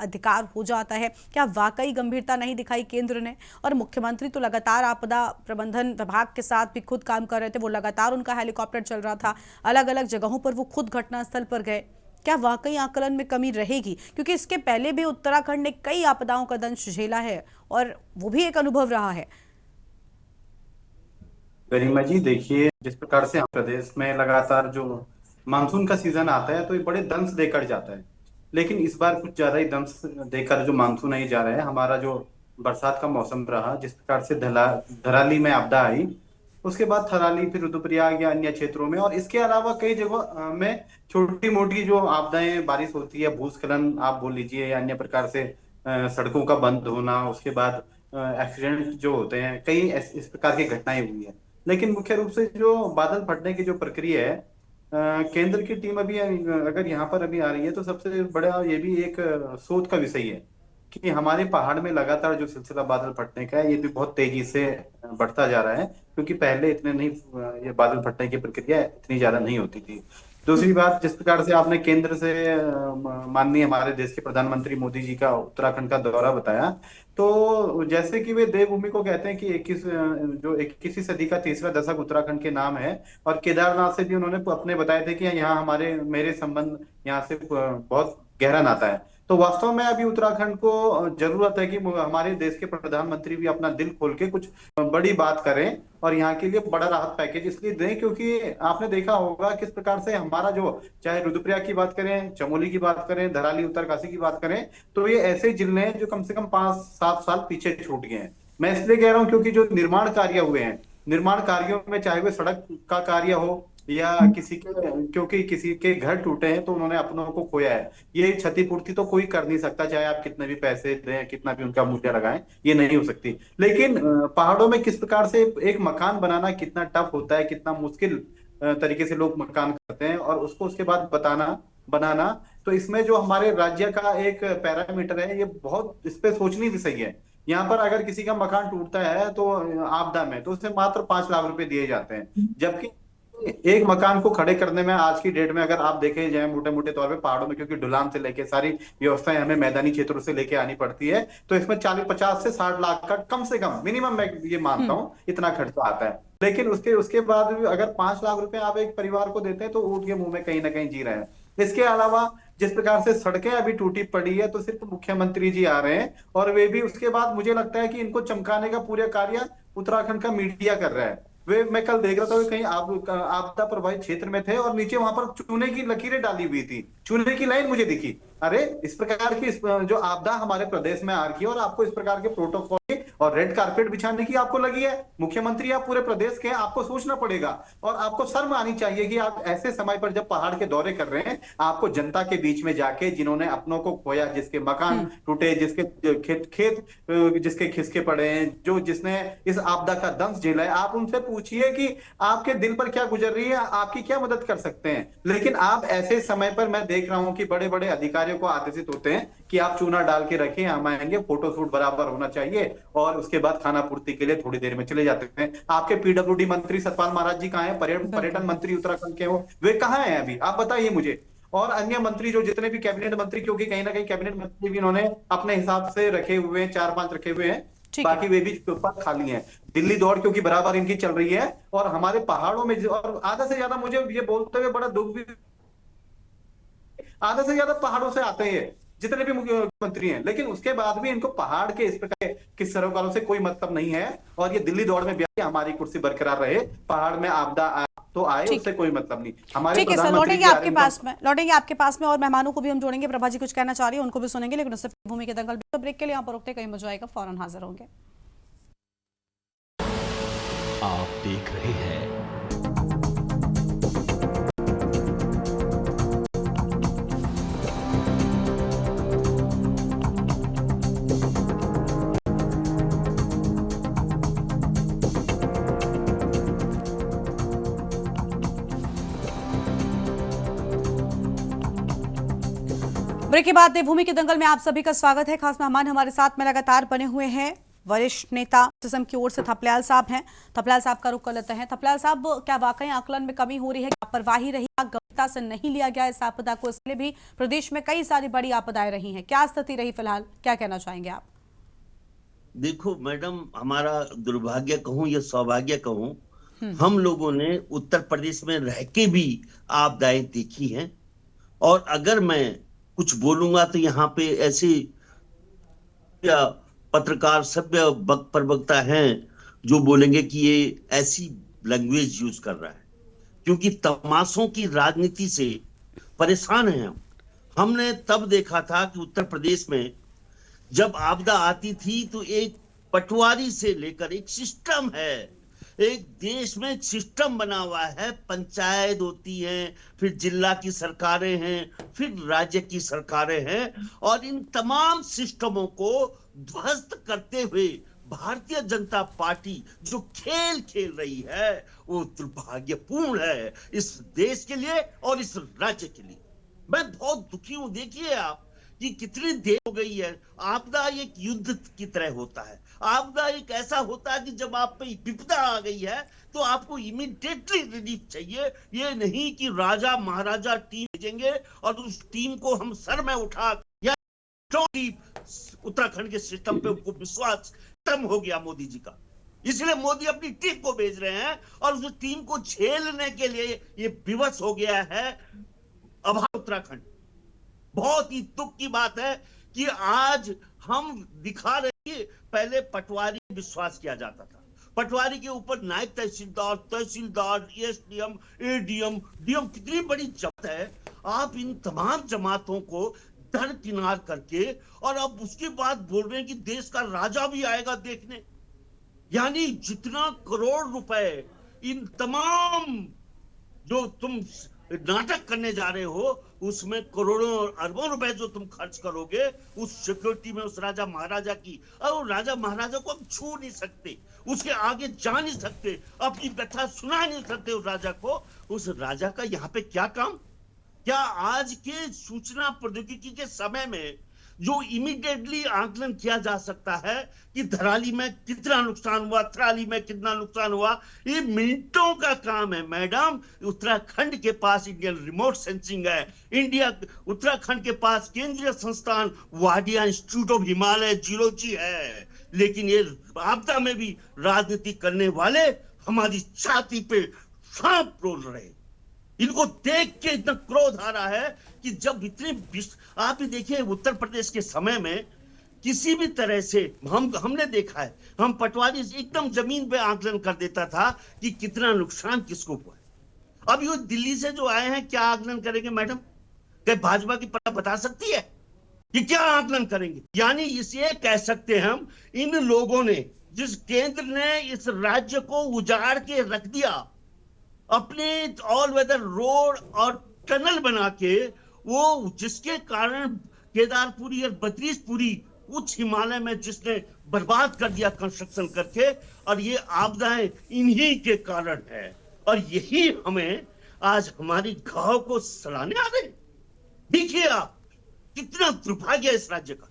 A: अधिकार हो जाता है? क्या वाकई गंभीरता नहीं दिखाई केंद्र ने? और मुख्यमंत्री तो लगातार आपदा प्रबंधन विभाग के साथ भी खुद काम कर रहे थे, वो लगातार उनका हेलीकॉप्टर चल रहा था, अलग अलग जगहों पर वो खुद घटनास्थल पर गए। क्या वाकई आकलन में कमी रहेगी? क्योंकि इसके पहले भी उत्तराखंड ने कई आपदाओं का दंश झेला है और वो भी एक अनुभव रहा है।
L: गरिमा जी देखिए, जिस प्रकार से प्रदेश में लगातार जो मानसून का सीजन आता है तो ये बड़े दंश देकर जाता है, लेकिन इस बार कुछ ज्यादा ही दंश देकर जो मानसून नहीं जा रहा है। हमारा जो बरसात का मौसम रहा, जिस प्रकार से धराली में आपदा आई, उसके बाद थराली, फिर रुद्रप्रयाग या अन्य क्षेत्रों में, और इसके अलावा कई जगहों में छोटी मोटी जो आपदाएं बारिश होती है, भूस्खलन आप बोल लीजिए या अन्य प्रकार से सड़कों का बंद होना, उसके बाद एक्सीडेंट जो होते हैं, कई इस प्रकार की घटनाएं हुई है। लेकिन मुख्य रूप से जो बादल फटने की जो प्रक्रिया है, केंद्र की टीम अभी अगर यहाँ पर अभी आ रही है तो सबसे बड़ा ये भी एक शोध का विषय है कि हमारे पहाड़ में लगातार जो सिलसिला बादल फटने का है ये भी बहुत तेजी से बढ़ता जा रहा है, क्योंकि पहले इतने नहीं, ये बादल फटने की प्रक्रिया इतनी ज्यादा नहीं होती थी। दूसरी बात, जिस प्रकार से आपने केंद्र से माननीय हमारे देश के प्रधानमंत्री मोदी जी का उत्तराखंड का दौरा बताया, तो जैसे कि वे देवभूमि को कहते हैं कि 21वीं सदी का तीसरा दशक उत्तराखंड के नाम है, और केदारनाथ से भी उन्होंने अपने बताए थे कि यहाँ मेरे संबंध यहाँ से बहुत गहरा नाता है। तो वास्तव में अभी उत्तराखंड को जरूरत है कि हमारे देश के प्रधानमंत्री भी अपना दिल खोल के कुछ बड़ी बात करें और यहाँ के लिए बड़ा राहत पैकेज इसलिए दें, क्योंकि आपने देखा होगा किस प्रकार से हमारा जो, चाहे रुद्रप्रयाग की बात करें, चमोली की बात करें, धराली, उत्तरकाशी की बात करें, तो ये ऐसे जिले हैं जो कम से कम 5-7 साल पीछे छूट गए हैं। मैं इसलिए कह रहा हूँ क्योंकि जो निर्माण कार्य हुए हैं, निर्माण कार्यों में चाहे वो सड़क का कार्य हो या क्योंकि किसी के घर टूटे हैं तो उन्होंने अपनों को खोया है, ये क्षतिपूर्ति तो कोई कर नहीं सकता, चाहे आप कितने भी पैसे दें, कितना भी उनका मूल्य लगाएं, ये नहीं हो सकती। लेकिन पहाड़ों में किस प्रकार से एक मकान बनाना कितना टफ होता है, कितना मुश्किल तरीके से लोग मकान करते हैं और उसको उसके बाद बनाना, तो इसमें जो हमारे राज्य का एक पैरामीटर है, ये बहुत इस पे सोचनी विषय है। यहाँ पर अगर किसी का मकान टूटता है तो आपदा में तो उसे मात्र 5 लाख रुपए दिए जाते हैं, जबकि एक मकान को खड़े करने में आज की डेट में अगर आप देखे जाए मोटे मोटे तौर पे पहाड़ों में, क्योंकि ढुलान से लेके सारी व्यवस्थाएं हमें मैदानी क्षेत्रों से लेके आनी पड़ती है, तो इसमें 50 से 60 लाख का कम से कम मिनिमम मैं ये मानता हूँ इतना खर्चा आता है। लेकिन उसके बाद भी अगर 5 लाख रुपए आप एक परिवार को देते हैं तो ऊँट के मुंह में कहीं ना कहीं जी रहे हैं। इसके अलावा जिस प्रकार से सड़कें अभी टूटी पड़ी है तो सिर्फ मुख्यमंत्री जी आ रहे हैं, और वे भी उसके बाद मुझे लगता है कि इनको चमकाने का पूरा कार्य उत्तराखंड का मीडिया कर रहा है। मैं कल देख रहा था कहीं आपदा प्रभावित क्षेत्र में थे और नीचे वहां पर चूने की लकीरें डाली हुई थी, चूने की लाइन मुझे दिखी। अरे इस प्रकार की जो आपदा हमारे प्रदेश में आ रही है और आपको इस प्रकार के प्रोटोकॉल और रेड कारपेट बिछाने की आपको लगी है। मुख्यमंत्री आप पूरे प्रदेश के, आपको सोचना पड़ेगा और आपको शर्म आनी चाहिए कि आप ऐसे समय पर जब पहाड़ के दौरे कर रहे हैं, आपको जनता के बीच में जाके, जिन्होंने अपनों को खोया, जिसके मकान टूटे, जिसके खेत जिसके खिसके पड़े हैं, जिसने इस आपदा का दंश झेला है, आप उनसे पूछिए कि आपके दिल पर क्या गुजर रही है, आपकी क्या मदद कर सकते हैं। लेकिन आप ऐसे समय पर मैं देख रहा हूं कि बड़े बड़े अधिकारियों को आदेशित होते हैं कि आप चूना डाल के रखें, हम आएंगे, फोटो शूट बराबर होना चाहिए, और उसके बाद खाना पूर्ति के लिए थोड़ी देर में चले जाते हैं। आपके पीडब्ल्यूडी मंत्री सतपाल महाराज जी कहाँ हैं? पर्यटन मंत्री उत्तराखंड के हो, वे कहाँ हैं अभी? आप बताइए मुझे। और अन्य मंत्री जो जितने भी कैबिनेट मंत्री, क्योंकि कहीं ना कहीं कैबिनेट मंत्री भी इन्होंने अपने हिसाब से रखे हुए हैं, 4-5 रखे हुए हैं, बाकी वे भी पद खाली हैं। दिल्ली दौड़ क्योंकि बराबर इनकी चल रही है, और हमारे पहाड़ों में और आधा से ज्यादा, मुझे ये बोलते हुए बड़ा दुख भी, आधा से ज्यादा पहाड़ों से आते हैं जितने भी मुख्यमंत्री हैं, लेकिन उसके बाद भी इनको पहाड़ के इस प्रकार के सरोकारों से कोई मतलब नहीं है, और ये दिल्ली दौड़ में भी हमारी कुर्सी बरकरार रहे, पहाड़ में आपदा तो आए, उससे कोई मतलब नहीं। हमारे
A: ठीक है सर, लौटेंगे आपके पास में और मेहमानों को भी हम जोड़ेंगे। प्रभा जी कुछ कहना चाह रही है, उनको भी सुनेंगे, लेकिन उससे भूमि के दंगल ब्रेक के लिए यहाँ पर रुकते, कहीं मजा आएगा, फौरन हाजिर होंगे।
M: आप देख रहे हैं
A: ब्रेक के बाद देवभूमि के दंगल में आप सभी का स्वागत है। खास मेहमान हमारे साथ में लगातार बने हुए हैं वरिष्ठ नेता सिसम की ओर से थपलियाल साहब हैं। थपलियाल साहब का रुख कर लेते हैं। थपलियाल साहब, क्या वाकई आकलन में कमी हो रही है? लापरवाही रही, गंभीरता से नहीं लिया गया इस आपदा को? इसलिए भी प्रदेश में कई सारी बड़ी आपदाएं रही हैं। क्या स्थिति रही फिलहाल, क्या कहना चाहेंगे आप?
N: देखो मैडम, हमारा दुर्भाग्य कहूं या सौभाग्य कहूं, हम लोगों ने उत्तर प्रदेश में रह के भी आपदाएं देखी हैं। और अगर मैं कुछ बोलूंगा तो यहाँ पे ऐसे पत्रकार सभ्य प्रवक्ता हैं जो बोलेंगे कि ये ऐसी लैंग्वेज यूज कर रहा है, क्योंकि तमाशों की राजनीति से परेशान हैं हम। हमने तब देखा था कि उत्तर प्रदेश में जब आपदा आती थी तो एक पटवारी से लेकर एक सिस्टम है, एक देश में एक सिस्टम बना हुआ है। पंचायत होती है, फिर जिला की सरकारें हैं, फिर राज्य की सरकारें हैं, और इन तमाम सिस्टमों को ध्वस्त करते हुए भारतीय जनता पार्टी जो खेल खेल रही है वो दुर्भाग्यपूर्ण है इस देश के लिए और इस राज्य के लिए। मैं बहुत दुखी हूं। देखिए आप कि कितनी देर हो गई है। आपदा एक युद्ध की तरह होता है। आपदा एक ऐसा होता है कि जब आप पे विपदा आ गई है तो आपको इमीडिएटली रिलीफ चाहिए। ये नहीं कि राजा महाराजा टीम भेजेंगे और उस टीम को हम सर में उठा या उत्तराखंड के सिस्टम पे उनको विश्वास खत्म हो गया मोदी जी का, इसलिए मोदी अपनी टीम को भेज रहे हैं और उस टीम को झेलने के लिए ये विवश हो गया है अभाव उत्तराखंड। बहुत ही दुख की बात है कि आज हम दिखा रहे हैं। पहले पटवारी विश्वास किया जाता था, पटवारी के ऊपर नायब तहसीलदार, तहसीलदार, एसडीएम, एडीएम, डीएम, कितनी बड़ी जमात है। आप इन तमाम जमातों को दरकिनार करके और अब उसके बाद बोल रहे हैं कि देश का राजा भी आएगा देखने। यानी जितना करोड़ रुपए इन तमाम जो तुम नाटक करने जा रहे हो उसमें करोड़ों और अरबों रुपए जो तुम खर्च करोगे उस सिक्योरिटी में, उस राजा महाराजा की, और राजा महाराजा को हम छू नहीं सकते, उसके आगे जा नहीं सकते, अपनी व्यथा सुना नहीं सकते उस राजा को। उस राजा का यहाँ पे क्या काम? क्या आज के सूचना प्रौद्योगिकी के समय में जो इमीडिएटली आकलन किया जा सकता है कि धराली में कितना नुकसान हुआ, थराली में कितना नुकसान हुआ, ये मिनटों का काम है मैडम। उत्तराखंड के पास इंडियन रिमोट सेंसिंग है, उत्तराखंड के पास केंद्रीय संस्थान Wadia Institute of Himalaya geology है, लेकिन ये आपदा में भी राजनीति करने वाले हमारी छाती पे सांप रोल रहे। इनको देख के इतना क्रोध आ रहा है कि जब इतने आप ही देखिए उत्तर प्रदेश के समय में किसी भी तरह से हमने देखा है, हम पटवारी एकदम जमीन पे आकलन कर देता था कि कितना नुकसान किसको हुआ है। अब ये दिल्ली से जो आए हैं क्या आकलन करेंगे मैडम? क्या भाजपा की पता बता सकती है कि क्या आकलन करेंगे? यानी इसे कह सकते हैं हम, इन लोगों ने, जिस केंद्र ने इस राज्य को उजाड़ के रख दिया, अपने ऑल वेदर रोड और टनल बना के, वो जिसके कारण केदारपुरी और बद्रीशपुरी उच्च हिमालय में जिसने बर्बाद कर दिया कंस्ट्रक्शन करके, और ये आपदाएं इन्हीं के कारण है। और यही हमें आज हमारी घाव को सलाने आ रहे। देखिए आप कितना दुर्भाग्य है इस राज्य का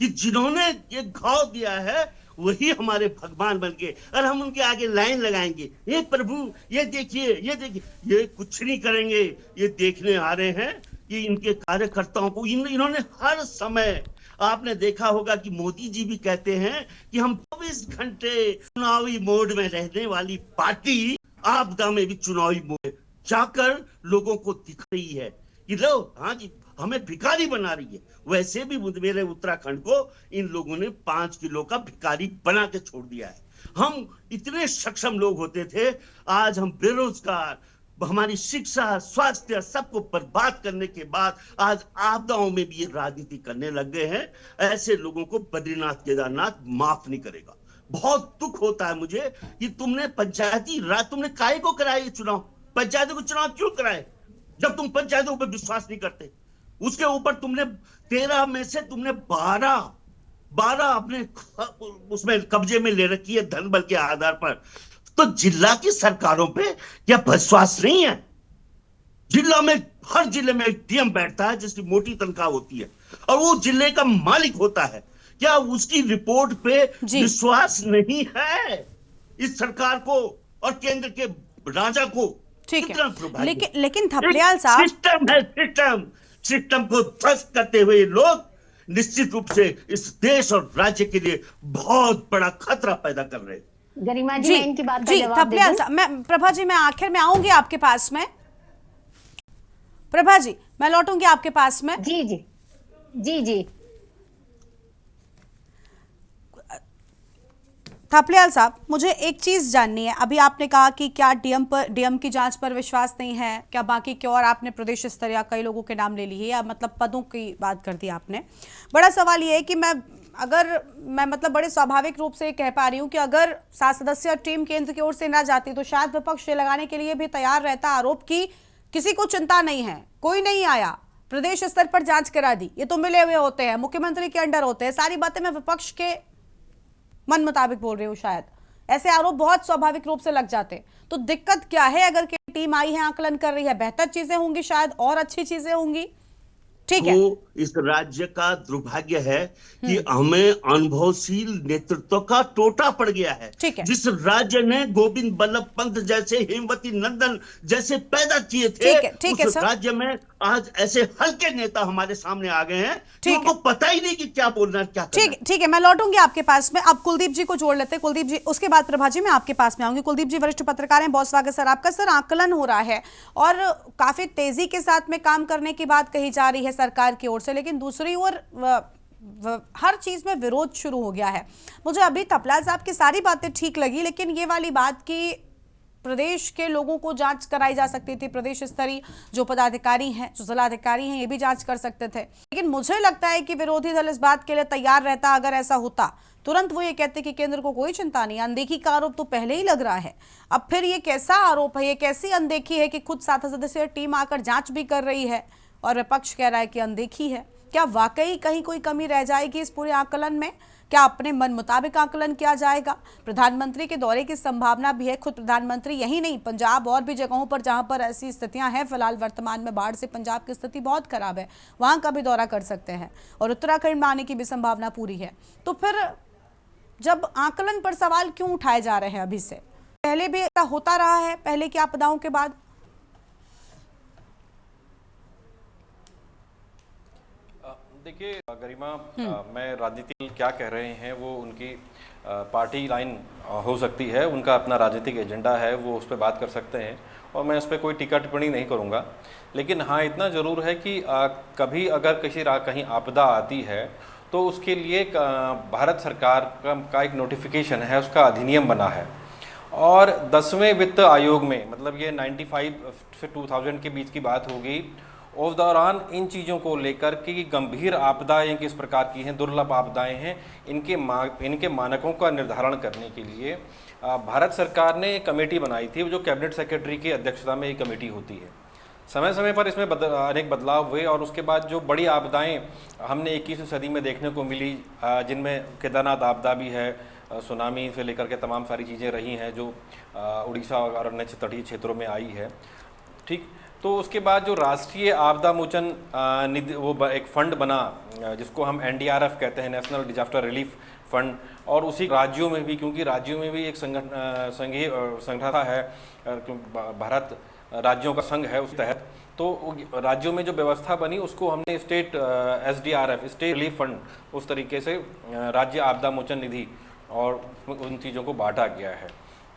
N: कि जिन्होंने ये घाव दिया है वही हमारे भगवान बन गए और हम उनके आगे लाइन लगाएंगे, हे प्रभु ये देखिए, ये देखिए। ये कुछ नहीं करेंगे। ये देखने आ रहे हैं कि इनके कार्यकर्ताओं को इन्होंने हर समय, आपने देखा होगा कि मोदी जी भी कहते हैं कि हम 24 घंटे चुनावी मोड में रहने वाली पार्टी आपदा में भी चुनावी मोड जाकर लोगों को दिख रही है कि लो, हाँ जी, हमें भिखारी बना रही है। वैसे भी मेरे उत्तराखंड को इन लोगों ने 5 किलो का भिखारी बना के छोड़ दिया है। हम इतने सक्षम लोग होते थे, आज हम बेरोजगार, हमारी शिक्षा, स्वास्थ्य सबको बर्बाद करने के बाद आज आपदाओं में भी ये राजनीति करने लग गए हैं। ऐसे लोगों को बद्रीनाथ केदारनाथ माफ नहीं करेगा। बहुत दुख होता है मुझे कि तुमने पंचायती राज, तुमने काहे को कराए ये चुनाव? पंचायतों को चुनाव क्यों कराए जब तुम पंचायतों पर विश्वास नहीं करते? उसके ऊपर तुमने 13 में से तुमने 12 अपने उसमें कब्जे में ले रखी है धन बल के आधार पर। तो जिला की सरकारों पे क्या विश्वास नहीं है? जिला में, हर जिले में एक डीएम बैठता है जिसकी मोटी तनख्वाह होती है, और वो जिले का मालिक होता है, क्या उसकी रिपोर्ट पे विश्वास नहीं है इस सरकार को और केंद्र के राजा को?
A: ठीक है, लेकिन थपलियाल साहब,
N: सिस्टम है, सिस्टम को ध्वस्त करते हुए लोग निश्चित रूप से इस देश और राज्य के लिए बहुत बड़ा खतरा पैदा कर रहे हैं।
J: गरिमा जी, मैं इनकी बात का जवाब
A: थपलियाल साहब, मैं प्रभा जी, मैं आखिर में आऊंगी आपके पास में। प्रभा जी, मैं लौटूंगी आपके पास में।
J: जी जी जी जी।
A: थपलियाल साहब, मुझे एक चीज जाननी है। अभी आपने कहा कि क्या डीएम की जांच पर विश्वास नहीं है, क्या बाकी क्यों, और आपने प्रदेश स्तर या कई लोगों के नाम ले लिए, या मतलब पदों की बात कर दी आपने। बड़ा सवाल ये है कि मैं मतलब बड़े स्वाभाविक रूप से कह पा रही हूँ कि अगर 7 सदस्यीय टीम केंद्र की ओर से ना जाती तो शायद विपक्ष लगाने के लिए भी तैयार रहता आरोप की किसी को चिंता नहीं है, कोई नहीं आया, प्रदेश स्तर पर जांच करा दी, ये तो मिले हुए होते हैं, मुख्यमंत्री के अंडर होते हैं, सारी बातें मैं विपक्ष के मन मुताबिक बोल रही हूँ, शायद ऐसे आरोप बहुत स्वाभाविक रूप से लग जाते। तो दिक्कत क्या है? अगर की टीम आई है, आकलन कर रही है, बेहतर चीजें होंगी, शायद और अच्छी चीजें होंगी। ठीक है,
N: इस राज्य का दुर्भाग्य है कि हमें अनुभवशील नेतृत्व का टोटा पड़ गया है। जिस राज्य ने गोविंद बल्लभ पंत जैसे, हेमवती नंदन जैसे पैदा किए थे, उस राज्य में आज ऐसे हल्के नेता हमारे सामने आ गए हैं कि उनको पता ही नहीं कि क्या बोलना है, क्या करना है।
A: ठीक है, मैं लौटूंगी आपके पास में। अब कुलदीप जी को जोड़ लेते हैं। कुलदीप जी, उसके बाद प्रभा जी मैं आपके पास में आऊंगी। कुलदीप जी वरिष्ठ पत्रकार हैं, बहुत स्वागत सर आपका। सर, आकलन हो रहा है और काफी तेजी के साथ में काम करने की बात कही जा रही है सरकार की ओर से, लेकिन दूसरी ओर हर चीज में विरोध शुरू हो गया है। मुझे अभी थपलियाल साहब की सारी बातें ठीक लगी, लेकिन ये वाली बात की प्रदेश के लोगों को जांच कराई जा सकती थी, प्रदेश स्तरीय जो पदाधिकारी हैं, जो जिलाधिकारी हैं, ये भी जांच कर सकते थे। लेकिन मुझे लगता है कि विरोधी दल इस बात के लिए तैयार रहता, अगर ऐसा होता तुरंत वो ये कहते कि केंद्र को कोई चिंता नहीं, अनदेखी का आरोप तो पहले ही लग रहा है। अब फिर ये कैसा आरोप है, ये कैसी अनदेखी है कि खुद 7 सदस्यीय टीम आकर जांच भी कर रही है और विपक्ष कह रहा है कि अनदेखी है। क्या वाकई कहीं कोई कमी रह जाएगी इस पूरे आकलन में? क्या अपने मन मुताबिक आकलन किया जाएगा? प्रधानमंत्री के दौरे की संभावना भी है। खुद प्रधानमंत्री यही नहीं, पंजाब और भी जगहों पर जहां पर ऐसी स्थितियां हैं, फिलहाल वर्तमान में बाढ़ से पंजाब की स्थिति बहुत खराब है, वहां का भी दौरा कर सकते हैं और उत्तराखंड में आने की भी संभावना पूरी है। तो फिर जब आकलन पर सवाल क्यों उठाए जा रहे हैं अभी से? पहले भी ऐसा होता रहा है, पहले की आपदाओं के बाद।
O: देखिए गरिमा, मैं राजनीति क्या कह रहे हैं वो उनकी पार्टी लाइन हो सकती है, उनका अपना राजनीतिक एजेंडा है, वो उस पर बात कर सकते हैं और मैं उस पर कोई टीका टिप्पणी नहीं करूँगा। लेकिन हाँ, इतना ज़रूर है कि कभी अगर कहीं आपदा आती है तो उसके लिए भारत सरकार का एक नोटिफिकेशन है, उसका अधिनियम बना है और 10वें वित्त आयोग में, मतलब ये 95 से 2000 के बीच की बात होगी, उस दौरान इन चीज़ों को लेकर कि गंभीर आपदाएं किस प्रकार की हैं, दुर्लभ आपदाएं हैं, इनके मानकों का निर्धारण करने के लिए भारत सरकार ने एक कमेटी बनाई थी, जो कैबिनेट सेक्रेटरी की अध्यक्षता में एक कमेटी होती है। समय समय पर इसमें अनेक बदलाव हुए और उसके बाद जो बड़ी आपदाएं हमने 21वीं सदी में देखने को मिली, जिनमें केदारनाथ आपदा भी है, सुनामी से लेकर के तमाम सारी चीज़ें रही हैं जो उड़ीसा और अन्य तटीय क्षेत्रों में आई है। ठीक, तो उसके बाद जो राष्ट्रीय आपदा मोचन निधि, वो एक फंड बना जिसको हम NDRF कहते हैं, नेशनल डिजास्टर रिलीफ फंड, और उसी राज्यों में भी, क्योंकि राज्यों में भी एक संघीय संगठन है, भारत राज्यों का संघ है, उस तहत तो राज्यों में जो व्यवस्था बनी उसको हमने state SDRF, state relief fund, उस तरीके से राज्य आपदा मोचन निधि और उन चीज़ों को बांटा गया है।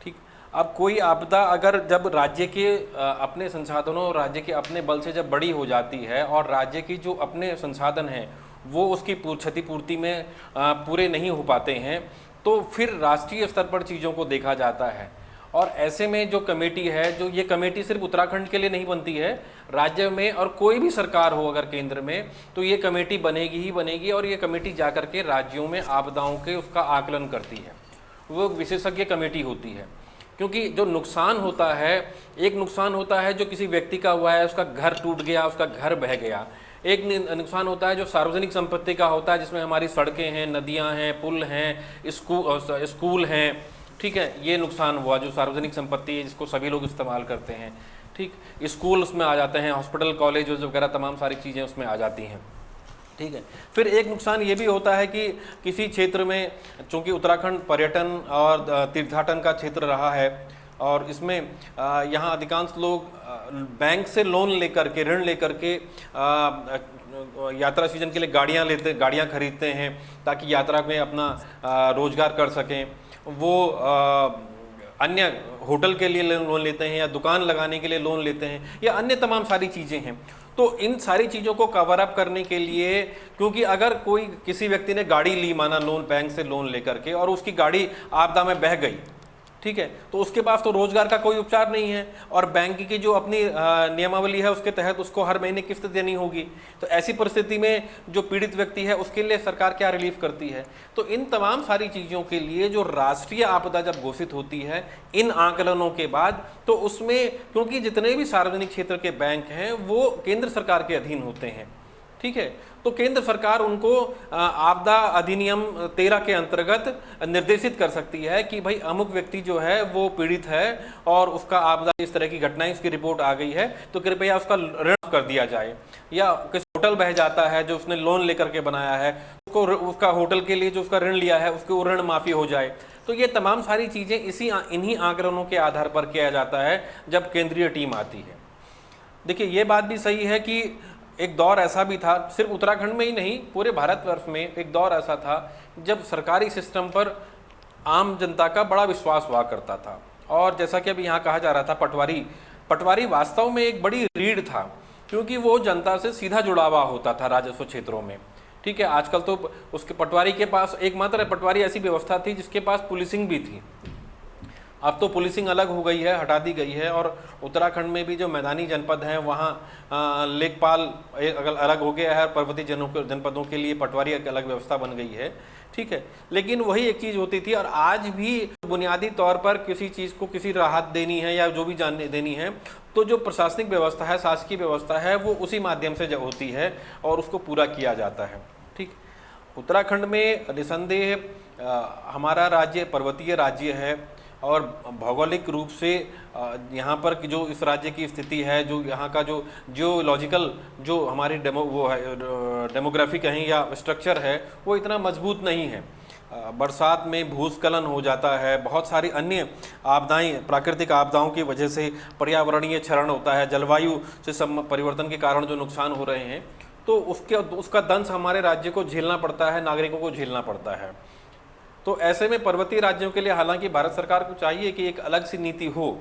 O: ठीक, अब कोई आपदा अगर जब राज्य के अपने संसाधनों और राज्य के अपने बल से जब बड़ी हो जाती है और राज्य की जो अपने संसाधन हैं वो उसकी क्षतिपूर्ति में पूरे नहीं हो पाते हैं, तो फिर राष्ट्रीय स्तर पर चीज़ों को देखा जाता है। और ऐसे में जो कमेटी है, जो ये कमेटी सिर्फ उत्तराखंड के लिए नहीं बनती है, राज्य में और कोई भी सरकार हो अगर केंद्र में, तो ये कमेटी बनेगी ही बनेगी और ये कमेटी जाकर के राज्यों में आपदाओं के उसका आकलन करती है। वो विशेषज्ञ कमेटी होती है, क्योंकि जो नुकसान होता है, एक नुकसान होता है जो किसी व्यक्ति का हुआ है, उसका घर टूट गया, उसका घर बह गया। एक नुकसान होता है जो सार्वजनिक संपत्ति का होता है, जिसमें हमारी सड़कें हैं, नदियां हैं, पुल हैं, स्कूल हैं। ठीक है, ये नुकसान हुआ जो सार्वजनिक संपत्ति है, जिसको सभी लोग इस्तेमाल करते हैं। ठीक, स्कूल उसमें आ जाते हैं, हॉस्पिटल, कॉलेज वगैरह तमाम सारी चीज़ें उसमें आ जाती हैं। ठीक है। फिर एक नुकसान ये भी होता है कि किसी क्षेत्र में, चूंकि उत्तराखंड पर्यटन और तीर्थाटन का क्षेत्र रहा है और इसमें यहाँ अधिकांश लोग बैंक से लोन लेकर के, ऋण लेकर के यात्रा सीजन के लिए गाड़ियाँ खरीदते हैं ताकि यात्रा में अपना रोजगार कर सकें। वो अन्य होटल के लिए लोन लेते हैं या दुकान लगाने के लिए लोन लेते हैं या अन्य तमाम सारी चीज़ें हैं। तो इन सारी चीज़ों को कवर अप करने के लिए, क्योंकि अगर कोई किसी व्यक्ति ने गाड़ी ली, माना लोन, बैंक से लोन लेकर के, और उसकी गाड़ी आपदा में बह गई, ठीक है, तो उसके पास तो रोजगार का कोई उपचार नहीं है और बैंक की जो अपनी नियमावली है उसके तहत उसको हर महीने किस्त देनी होगी। तो ऐसी परिस्थिति में जो पीड़ित व्यक्ति है उसके लिए सरकार क्या रिलीफ करती है? तो इन तमाम सारी चीज़ों के लिए जो राष्ट्रीय आपदा जब घोषित होती है इन आकलनों के बाद, तो उसमें क्योंकि जितने भी सार्वजनिक क्षेत्र के बैंक हैं वो केंद्र सरकार के अधीन होते हैं, ठीक है, तो केंद्र सरकार उनको आपदा अधिनियम 13 के अंतर्गत निर्देशित कर सकती है कि भाई अमुक व्यक्ति जो है वो पीड़ित है और उसका आपदा इस तरह की घटनाएं, इसकी रिपोर्ट आ गई है, तो कृपया उसका ऋण कर दिया जाए। या किस होटल बह जाता है जो उसने लोन लेकर के बनाया है, उसको उसका होटल के लिए जो उसका ऋण लिया है उसको ऋण माफ़ी हो जाए। तो ये तमाम सारी चीज़ें इन्हीं आंकड़ों के आधार पर किया जाता है जब केंद्रीय टीम आती है। देखिए, ये बात भी सही है कि एक दौर ऐसा भी था, सिर्फ उत्तराखंड में ही नहीं पूरे भारतवर्ष में एक दौर ऐसा था जब सरकारी सिस्टम पर आम जनता का बड़ा विश्वास हुआ करता था। और जैसा कि अभी यहाँ कहा जा रहा था, पटवारी वास्तव में एक बड़ी रीढ़ था, क्योंकि वो जनता से सीधा जुड़ा हुआ होता था राजस्व क्षेत्रों में, ठीक है। आजकल तो उसके पटवारी के पास एकमात्र पटवारी ऐसी व्यवस्था थी जिसके पास पुलिसिंग भी थी। अब तो पुलिसिंग अलग हो गई है, हटा दी गई है, और उत्तराखंड में भी जो मैदानी जनपद हैं वहाँ लेखपाल अलग हो गया है, पर्वतीय जनपदों के लिए पटवारी एक अलग व्यवस्था बन गई है, ठीक है। लेकिन वही एक चीज़ होती थी, और आज भी बुनियादी तौर पर किसी चीज़ को किसी राहत देनी है या जो भी जानने देनी है, तो जो प्रशासनिक व्यवस्था है, शासकीय व्यवस्था है, वो उसी माध्यम से होती है और उसको पूरा किया जाता है, ठीक। उत्तराखंड में निसंदेह हमारा राज्य पर्वतीय राज्य है और भौगोलिक रूप से यहाँ पर जो इस राज्य की स्थिति है, जो यहाँ का जो जियोलॉजिकल जो हमारी डेमोग्राफी कहें या स्ट्रक्चर है, वो इतना मजबूत नहीं है। बरसात में भूस्खलन हो जाता है, बहुत सारी अन्य आपदाएं, प्राकृतिक आपदाओं की वजह से पर्यावरणीय क्षरण होता है, जलवायु से परिवर्तन के कारण जो नुकसान हो रहे हैं, तो उसका दंश हमारे राज्य को झेलना पड़ता है, नागरिकों को झेलना पड़ता है। तो ऐसे में पर्वतीय राज्यों के लिए हालांकि भारत सरकार को चाहिए कि एक अलग सी नीति हो,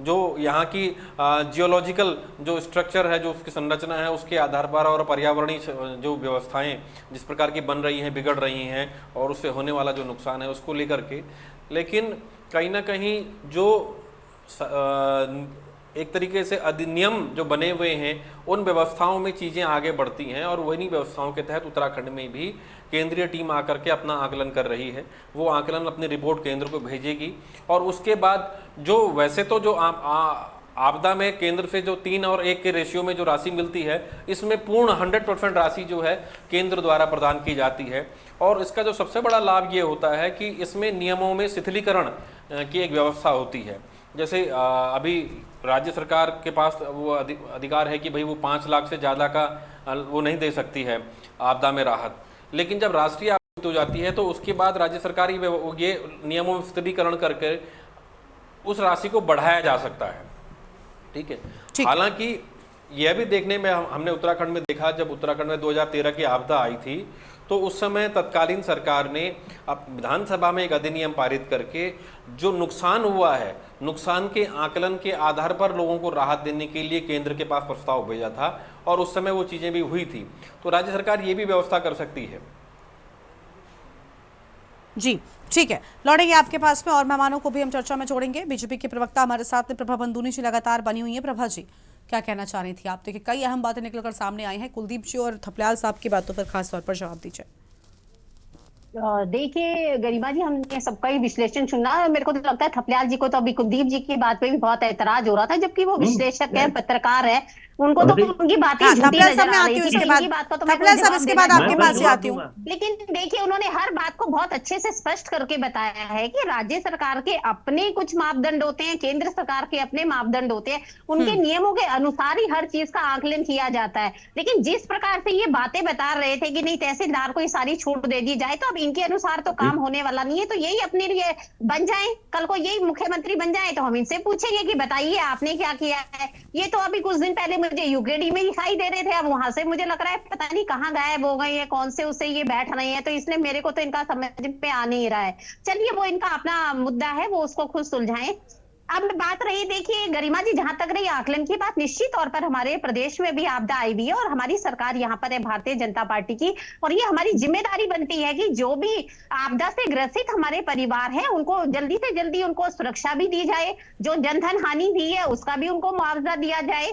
O: जो यहाँ की जियोलॉजिकल जो स्ट्रक्चर है, जो उसकी संरचना है, उसके आधार पर, और पर्यावरणीय जो व्यवस्थाएं जिस प्रकार की बन रही हैं, बिगड़ रही हैं, और उससे होने वाला जो नुकसान है उसको लेकर के। लेकिन कहीं ना कहीं जो एक तरीके से अधिनियम जो बने हुए हैं उन व्यवस्थाओं में चीज़ें आगे बढ़ती हैं, और वही व्यवस्थाओं के तहत उत्तराखंड में भी केंद्रीय टीम आकर के अपना आकलन कर रही है। वो आकलन अपनी रिपोर्ट केंद्र को भेजेगी, और उसके बाद जो वैसे तो जो आपदा में केंद्र से जो 3 और 1 के रेशियो में जो राशि मिलती है, इसमें पूर्ण 100% राशि जो है केंद्र द्वारा प्रदान की जाती है। और इसका जो सबसे बड़ा लाभ ये होता है कि इसमें नियमों में शिथिलीकरण की एक व्यवस्था होती है। जैसे अभी राज्य सरकार के पास वो अधिकार है कि भाई वो 5 लाख से ज़्यादा का वो नहीं दे सकती है आपदा में राहत, लेकिन जब राष्ट्रीय आपदा हो जाती है तो उसके बाद राज्य सरकार ये नियमों में शिथिलीकरण करके उस राशि को बढ़ाया जा सकता है, ठीक है। हालांकि यह भी देखने में हमने उत्तराखंड में देखा, जब उत्तराखंड में 2013 की आपदा आई थी तो उस समय तत्कालीन सरकार ने अब विधानसभा में एक अधिनियम पारित करके जो नुकसान हुआ है, नुकसान के आकलन के आधार पर लोगों को राहत देने के लिए केंद्र के पास प्रस्ताव भेजा था, और उस समय वो चीज़ें भी हुई थी। तो राज्य सरकार ये भी व्यवस्था कर सकती है।
A: जी ठीक है, लौटेंगे आपके पास में और मेहमानों को भी हम चर्चा में जोड़ेंगे। बीजेपी के प्रवक्ता हमारे साथ में प्रभा बंदूनी जी लगातार बनी हुई है। प्रभा जी, क्या कहना चाह रही थी आप? देखिए, कई अहम बातें निकलकर सामने आई हैं। कुलदीप जी और थपलियाल साहब की बातों पर खास तौर पर जवाब दीजिए।
J: देखिए गरिमा जी, हमने सबका ही विश्लेषण सुना। मेरे को तो लगता है थपलियाल जी को तो अभी कुलदीप जी की बात पे भी बहुत ऐतराज हो रहा था, जबकि वो विश्लेषक है, पत्रकार है, उनको तो उनकी बातें झूठी
A: थपलियाल साहब
J: नजर
A: मैं
J: आ
A: आती
J: रही
A: हूँ
J: थी,
A: इसके
J: तो
A: बाद।
J: इनकी बात का तो मैं
A: थपलियाल
J: कोई
A: साहब
J: जवाब
A: इसके
J: देना
A: बाद आपके
J: नहीं
A: पास ही
J: चाहती
A: आती हूँ।
J: लेकिन देखिए उन्होंने हर बात को बहुत अच्छे से स्पष्ट करके बताया है कि राज्य सरकार के अपने कुछ मापदंड होते हैं, केंद्र सरकार के अपने मापदंड होते हैं, उनके नियमों के अनुसार ही हर चीज का आकलन किया जाता है। लेकिन जिस प्रकार से ये बातें बता रहे थे कि नहीं तहसीलदार को ये सारी छूट दे दी जाए, तो अब इनके अनुसार तो काम होने वाला नहीं है, तो यही अपने लिए बन जाए, कल को यही मुख्यमंत्री बन जाए तो हम इनसे पूछेंगे कि बताइए आपने क्या किया है। ये तो अभी कुछ दिन पहले मुझे यूकेडी में दिखाई दे रहे थे, अब वहां से मुझे लग रहा है पता नहीं कहाँ गायब हो गए हैं, कौन से उससे ये बैठ रहे हैं, तो इसलिए मेरे को तो इनका समझ में आ नहीं रहा है। चलिए वो इनका अपना मुद्दा है, वो उसको खुद सुलझाएं। अब बात रही, देखिए गरिमा जी, जहां तक रही आकलन की बात, निश्चित तौर पर हमारे प्रदेश में भी आपदा आई हुई है और हमारी सरकार यहाँ पर है भारतीय जनता पार्टी की, और ये हमारी जिम्मेदारी बनती है कि जो भी आपदा से ग्रसित हमारे परिवार है उनको जल्दी से जल्दी उनको सुरक्षा भी दी जाए, जो जनधन हानि हुई है उसका भी उनको मुआवजा दिया जाए।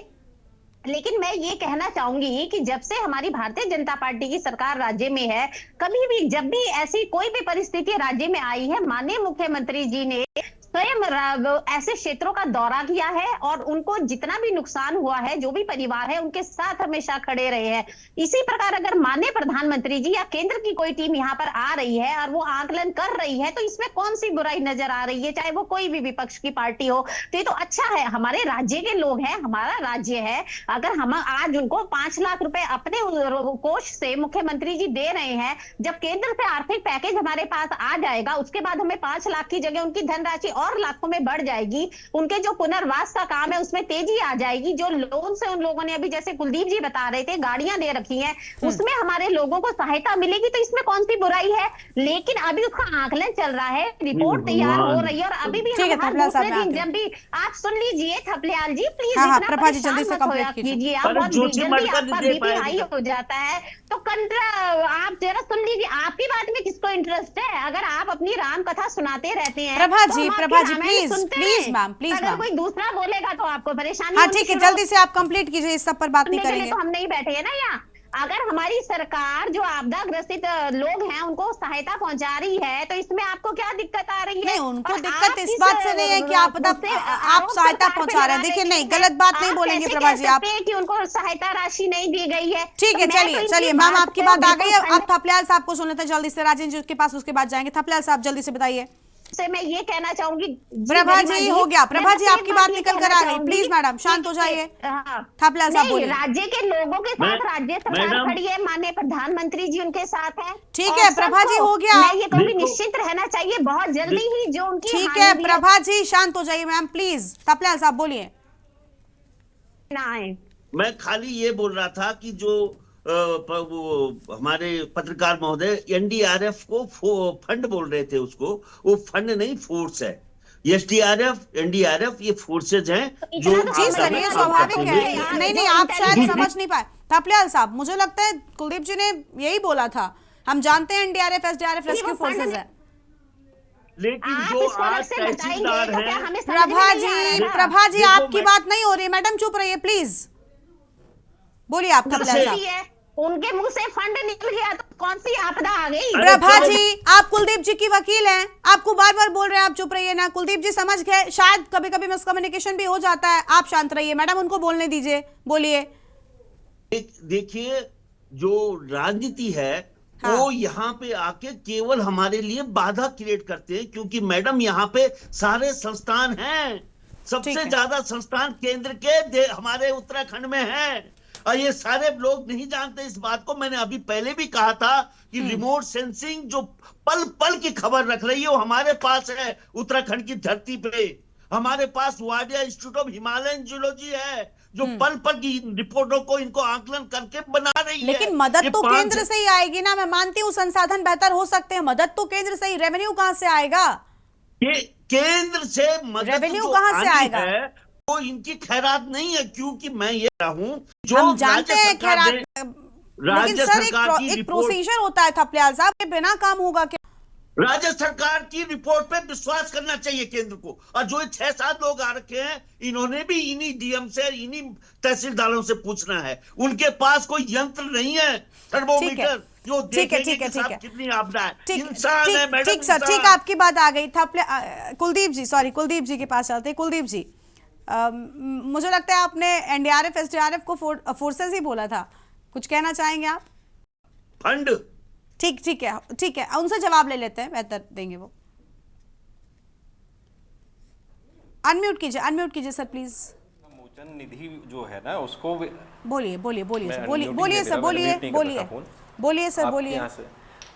J: लेकिन मैं ये कहना चाहूंगी कि जब से हमारी भारतीय जनता पार्टी की सरकार राज्य में है, कभी भी जब भी ऐसी कोई भी परिस्थिति राज्य में आई है, माननीय मुख्यमंत्री जी ने स्वयं ऐसे क्षेत्रों का दौरा किया है और उनको जितना भी नुकसान हुआ है, जो भी परिवार है उनके साथ हमेशा खड़े रहे हैं। इसी प्रकार अगर माननीय प्रधानमंत्री जी या केंद्र की कोई टीम यहाँ पर आ रही है और वो आकलन कर रही है, तो इसमें कौन सी बुराई नजर आ रही है, चाहे वो कोई भी विपक्ष की पार्टी हो। तो ये तो अच्छा है, हमारे राज्य के लोग हैं, हमारा राज्य है, अगर हम आज उनको 5 लाख रुपए अपने कोष से मुख्यमंत्री जी दे रहे हैं, जब केंद्र से आर्थिक पैकेज हमारे पास आ जाएगा, उसके बाद हमें 5 लाख की जगह उनकी धनराशि और लाखों में बढ़ जाएगी, उनके जो पुनर्वास का काम है उसमें तेजी आ जाएगी, जो लोन से उन लोगों ने अभी जैसे कुलदीप जी बता रहे थे गाड़ियां दे रखी हैं, उसमें हमारे लोगों को सहायता मिलेगी, तो इसमें कौन सी बुराई है। लेकिन अभी उसका आकलन चल रहा है, रिपोर्ट तैयार हो रही है, और अभी भी हम हर दूसरे दिन जब भी आप सुन लीजिए थपलियाल जी प्लीज,
A: प्रभा जी जल्दी से कंप्लीट कीजिए।
J: आप बहुत जल्दी आपका बीपी हाई हो जाता है, तो आप जरा सुन लीजिए, आपकी बात में किसको इंटरेस्ट है, अगर आप अपनी राम कथा सुनाते रहते हैं।
A: Prabha ji please ma'am, please
J: अगर कोई दूसरा बोलेगा तो आपको परेशानी।
A: हाँ ठीक है, जल्दी से आप कंप्लीट कीजिए, इस सब पर बात नहीं करेंगे
J: तो हम नहीं बैठे हैं ना यहाँ। अगर हमारी सरकार जो आपदा ग्रसित लोग हैं उनको सहायता पहुंचा रही है, तो इसमें आपको क्या दिक्कत आ रही है?
A: नहीं, उनको दिक्कत इस बात से नहीं है कि आप सहायता पहुंचा रहे हैं। देखिए नहीं, गलत बात नहीं बोलेंगे प्रभा जी आप,
J: कि उनको सहायता राशि नहीं दी गई है।
A: ठीक है, चलिए मैम आपकी बात आ गई है, अब थपलियाल साहब को सुन लेते हैं जल्दी से, राजेंद्र जी के पास उसके बाद जाएंगे। थपलियाल साहब जल्दी से बताइए।
J: से मैं ये कहना चाहूंगी,
A: प्रभा जी हो गया, प्रभा जी आपकी बात निकल कर आ गई, प्लीज मैडम शांत हो जाइए। थपलियाल साहब बोलिए।
J: राज्य के लोगों के साथ राज्य सरकार खड़ी है, माननीय प्रधानमंत्री जी उनके साथ है।
A: ठीक है प्रभा जी हो गया,
J: मैं ये कहूँगी निश्चित रहना चाहिए, बहुत जल्दी ही जो उनकी
A: ठीक है प्रभा जी शांत हो जाइए मैम प्लीज। थपलियाल साहब बोलिए।
N: मैं खाली ये बोल रहा था कि जो वो हमारे पत्रकार महोदय एनडीआरएफ को फंड बोल रहे थे, उसको वो फंड नहीं फोर्स है, एसडीआरएफ एनडीआरएफ ये फोर्सेज हैं जो
A: जी सर ये स्वाभाविक है। नहीं आप शायद समझ नहीं पाए थपलियाल साहब, मुझे लगता है कुलदीप जी ने यही बोला था, हम जानते हैं एनडीआरएफ एसडीआरएफ रेस्क्यू फोर्सेज है,
N: लेकिन जो आज तहसीलदार हैं।
A: प्रभा जी आपकी बात नहीं हो रही, मैडम चुप रहिए प्लीज, बोलिए आप थपलियाल साहब।
J: उनके मुंह से फंड निकल गया तो कौन सी आपदा आ गई?
A: प्रभा जी आप कुलदीप जी की वकील हैं, आपको बार बार बोल रहे हैं, आप चुप रहिए ना। कुलदीप जी समझ गए, शायद कभी कभी मिसकम्युनिकेशन भी हो जाता है, आप शांत रहिए, मैडम उनको बोलने दीजिए, बोलिए।
N: देखिए जो राजनीति है वो यहाँ पे आके केवल हमारे लिए बाधा क्रिएट करते हैं, क्योंकि मैडम यहाँ पे सारे संस्थान हैं, सबसे ज्यादा संस्थान केंद्र के हमारे उत्तराखंड में है, और ये सारे लोग नहीं जानते इस बात को। मैंने अभी पहले भी कहा था कि रिमोट सेंसिंग जो पल पल की खबर रख रही है वो हमारे पास है, उत्तराखंड की धरती पे हमारे पास Wadia Institute of Himalayan Geology है, जो पल पल की रिपोर्टों को इनको आकलन करके बना रही है।
A: लेकिन मदद तो केंद्र से ही आएगी ना, मैं मानती हूँ संसाधन बेहतर हो सकते हैं, मदद तो केंद्र से ही, रेवेन्यू कहाँ से आएगा?
N: केंद्र से मदद
A: रेवेन्यू कहाँ से आएगा?
N: वो इनकी खैरात नहीं है, क्योंकि मैं ये हूँ जो
A: हम जानते हैं खैरात, लेकिन सर एक प्रोसीजर होता है थपलियाल साहब, के बिना काम होगा क्या?
N: राज्य सरकार की रिपोर्ट पे विश्वास करना चाहिए केंद्र को, और जो 6-7 लोग आ रखे हैं इन्होंने भी इन्हीं डीएम से इन्हीं तहसीलदारों से पूछना है, उनके पास कोई यंत्र नहीं है थर्मोमीटर जो देखेंगे कि साहब कितनी आपदा है, इंसान है मैडम।
A: ठीक सर, ठीक आपकी बात आ गई। कुलदीप जी के पास चलते। कुलदीप जी मुझे लगता है आपने एनडीआरएफ एसडीआरएफ को फोर्सेस ही बोला था, कुछ कहना चाहेंगे आप?
N: फंड
A: ठीक है, उनसे जवाब ले लेते हैं, बेहतर देंगे वो। अनम्यूट कीजिए सर प्लीज।
O: मोचन निधि जो है ना उसको
A: बोलिए
O: सर,
A: बोलिए
O: यहाँ से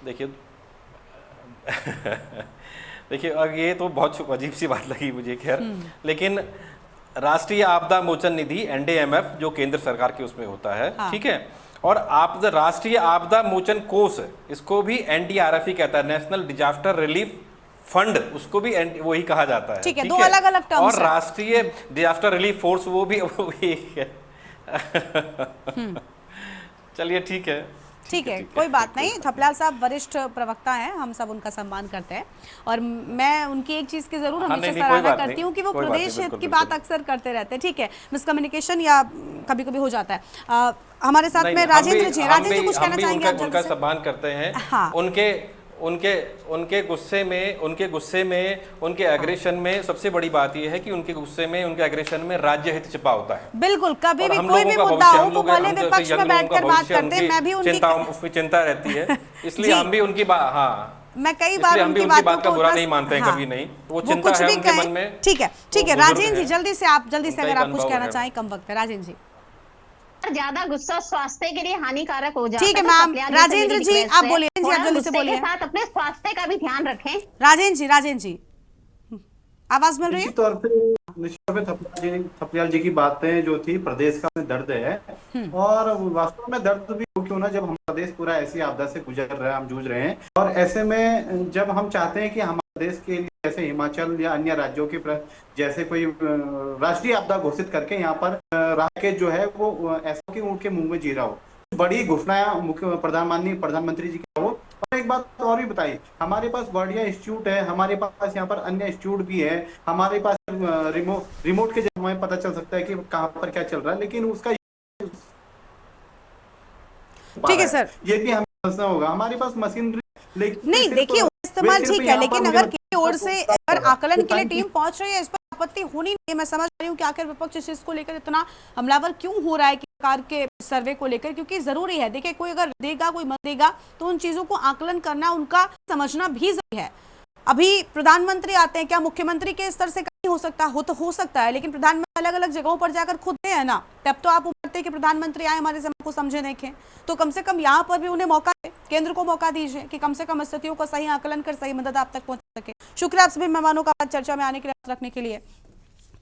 O: देखिए देखिए अब ये तो बहुत अजीब सी बात लगी मुझे, खैर लेकिन राष्ट्रीय आपदा मोचन निधि एनडीएमएफ जो केंद्र सरकार के उसमें होता है, ठीक है, और राष्ट्रीय आपदा मोचन कोष इसको भी एनडीआरएफ ही कहता है, नेशनल डिजास्टर रिलीफ फंड, उसको भी वही कहा जाता है।
A: ठीक है, दो अलग अलग टर्म्स
O: और राष्ट्रीय डिजास्टर रिलीफ फोर्स वो भी एक है। चलिए ठीक है,
A: कोई बात नहीं। थपलियाल साहब वरिष्ठ प्रवक्ता हैं, हम सब उनका सम्मान करते हैं और मैं उनकी एक चीज की जरूर हमेशा सराहना करती हूँ कि वो प्रदेश हित की बात अक्सर करते रहते हैं। ठीक है, मिसकम्युनिकेशन या कभी कभी हो जाता है। हमारे साथ में राजेंद्र जी कुछ कहना चाहेंगे?
O: उनका सम्मान करते हैं। उनके गुस्से में उनके एग्रेशन में सबसे बड़ी बात यह है कि उनके गुस्से में, उनके एग्रेशन में राज्य हित छिपा होता है।
A: बिल्कुल, कभी भी कोई भी मुद्दा हो वो भले विपक्ष में बैठकर बात करते हैं, मैं भी उनकी
O: चिंता रहती है, इसलिए हम भी उनकी बात
A: मैं कई बार
O: उनकी बात का बुरा नहीं मानते हैं, कभी नहीं, वो चिंता है उनके मन में।
A: ठीक है, राजेंद्र जी जल्दी से अगर आप कुछ कहना चाहें, कम वक्त है। राजेंद्र जी,
J: ज्यादा गुस्सा स्वास्थ्य के लिए हानिकारक हो जाता है।
A: ठीक है मैम, राजेंद्र जी आप बोलिए, आप जल्दी से बोलिए।
J: साथ अपने स्वास्थ्य का भी ध्यान रखें।
A: राजेंद्र जी आवाज मिल रही है?
L: निश्चित तौर पे थपलियाल जी की बातें जो थी, प्रदेश का दर्द है और वास्तव में दर्द भी क्यों ना, जब हम प्रदेश पूरा ऐसी आपदा से गुजर रहा है, हम जूझ रहे हैं, और ऐसे में जब हम चाहते हैं कि हमारे देश के लिए जैसे हिमाचल या अन्य राज्यों के जैसे कोई राष्ट्रीय आपदा घोषित करके यहाँ पर राकेश जो है वो ऐसा कि उनके मुंह में जीरा हो, बड़ी घोषणा प्रधानमंत्री जी की हो। और एक बात और भी बताइए, हमारे पास वर्डिया इंस्टीट्यूट है, हमारे पास यहाँ पर अन्य इंस्टीट्यूट भी है, हमारे पास रिमोट के जरिए हमें पता चल सकता है कि कहाँ पर क्या चल रहा है, लेकिन उसका
A: ठीक है सर,
L: ये भी हमें समझना होगा। हमारे पास मशीनरी
A: नहीं, देखिए इस्तेमाल ठीक है, लेकिन अगर किसी ओर से अगर आकलन के लिए टीम पहुंच रही है, इस पर आपत्ति होनी नहीं है। मैं समझ रही हूँ कि आखिर विपक्ष इस चीज को लेकर इतना हमलावर क्यों हो रहा है सरकार के सर्वे को लेकर, क्योंकि जरूरी है। देखिए, कोई अगर देगा कोई मत देगा तो उन चीजों को आकलन करना, उनका समझना भी जरूरी है। अभी प्रधानमंत्री आते हैं, क्या मुख्यमंत्री के स्तर से नहीं हो सकता? हो सकता है, लेकिन प्रधानमंत्री अलग अलग जगहों पर जाकर खुद है ना, तब तो आप उम्मीद हैं कि प्रधानमंत्री आए, हमारे समय को समझे देखें। तो कम से कम यहाँ पर भी उन्हें मौका दे, केंद्र को मौका दीजिए कि कम से कम स्थितियों का सही आकलन कर सही मदद आप तक पहुंच सके। शुक्रिया आप सभी मेहमानों का चर्चा में आने के लिए रखने के लिए।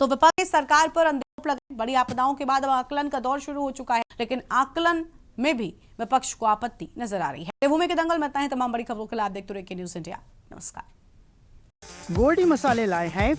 A: तो विपक्ष सरकार पर आरोप लगे, बड़ी आपदाओं के बाद अब आकलन का दौर शुरू हो चुका है, लेकिन आकलन में भी विपक्ष को आपत्ति नजर आ रही है। देवभूमि के दंगल में इतना ही। तमाम बड़ी खबरों के लिए आप देखते रहिए न्यूज़ इंडिया। नमस्कार।
P: गोल्डी मसाले लाए हैं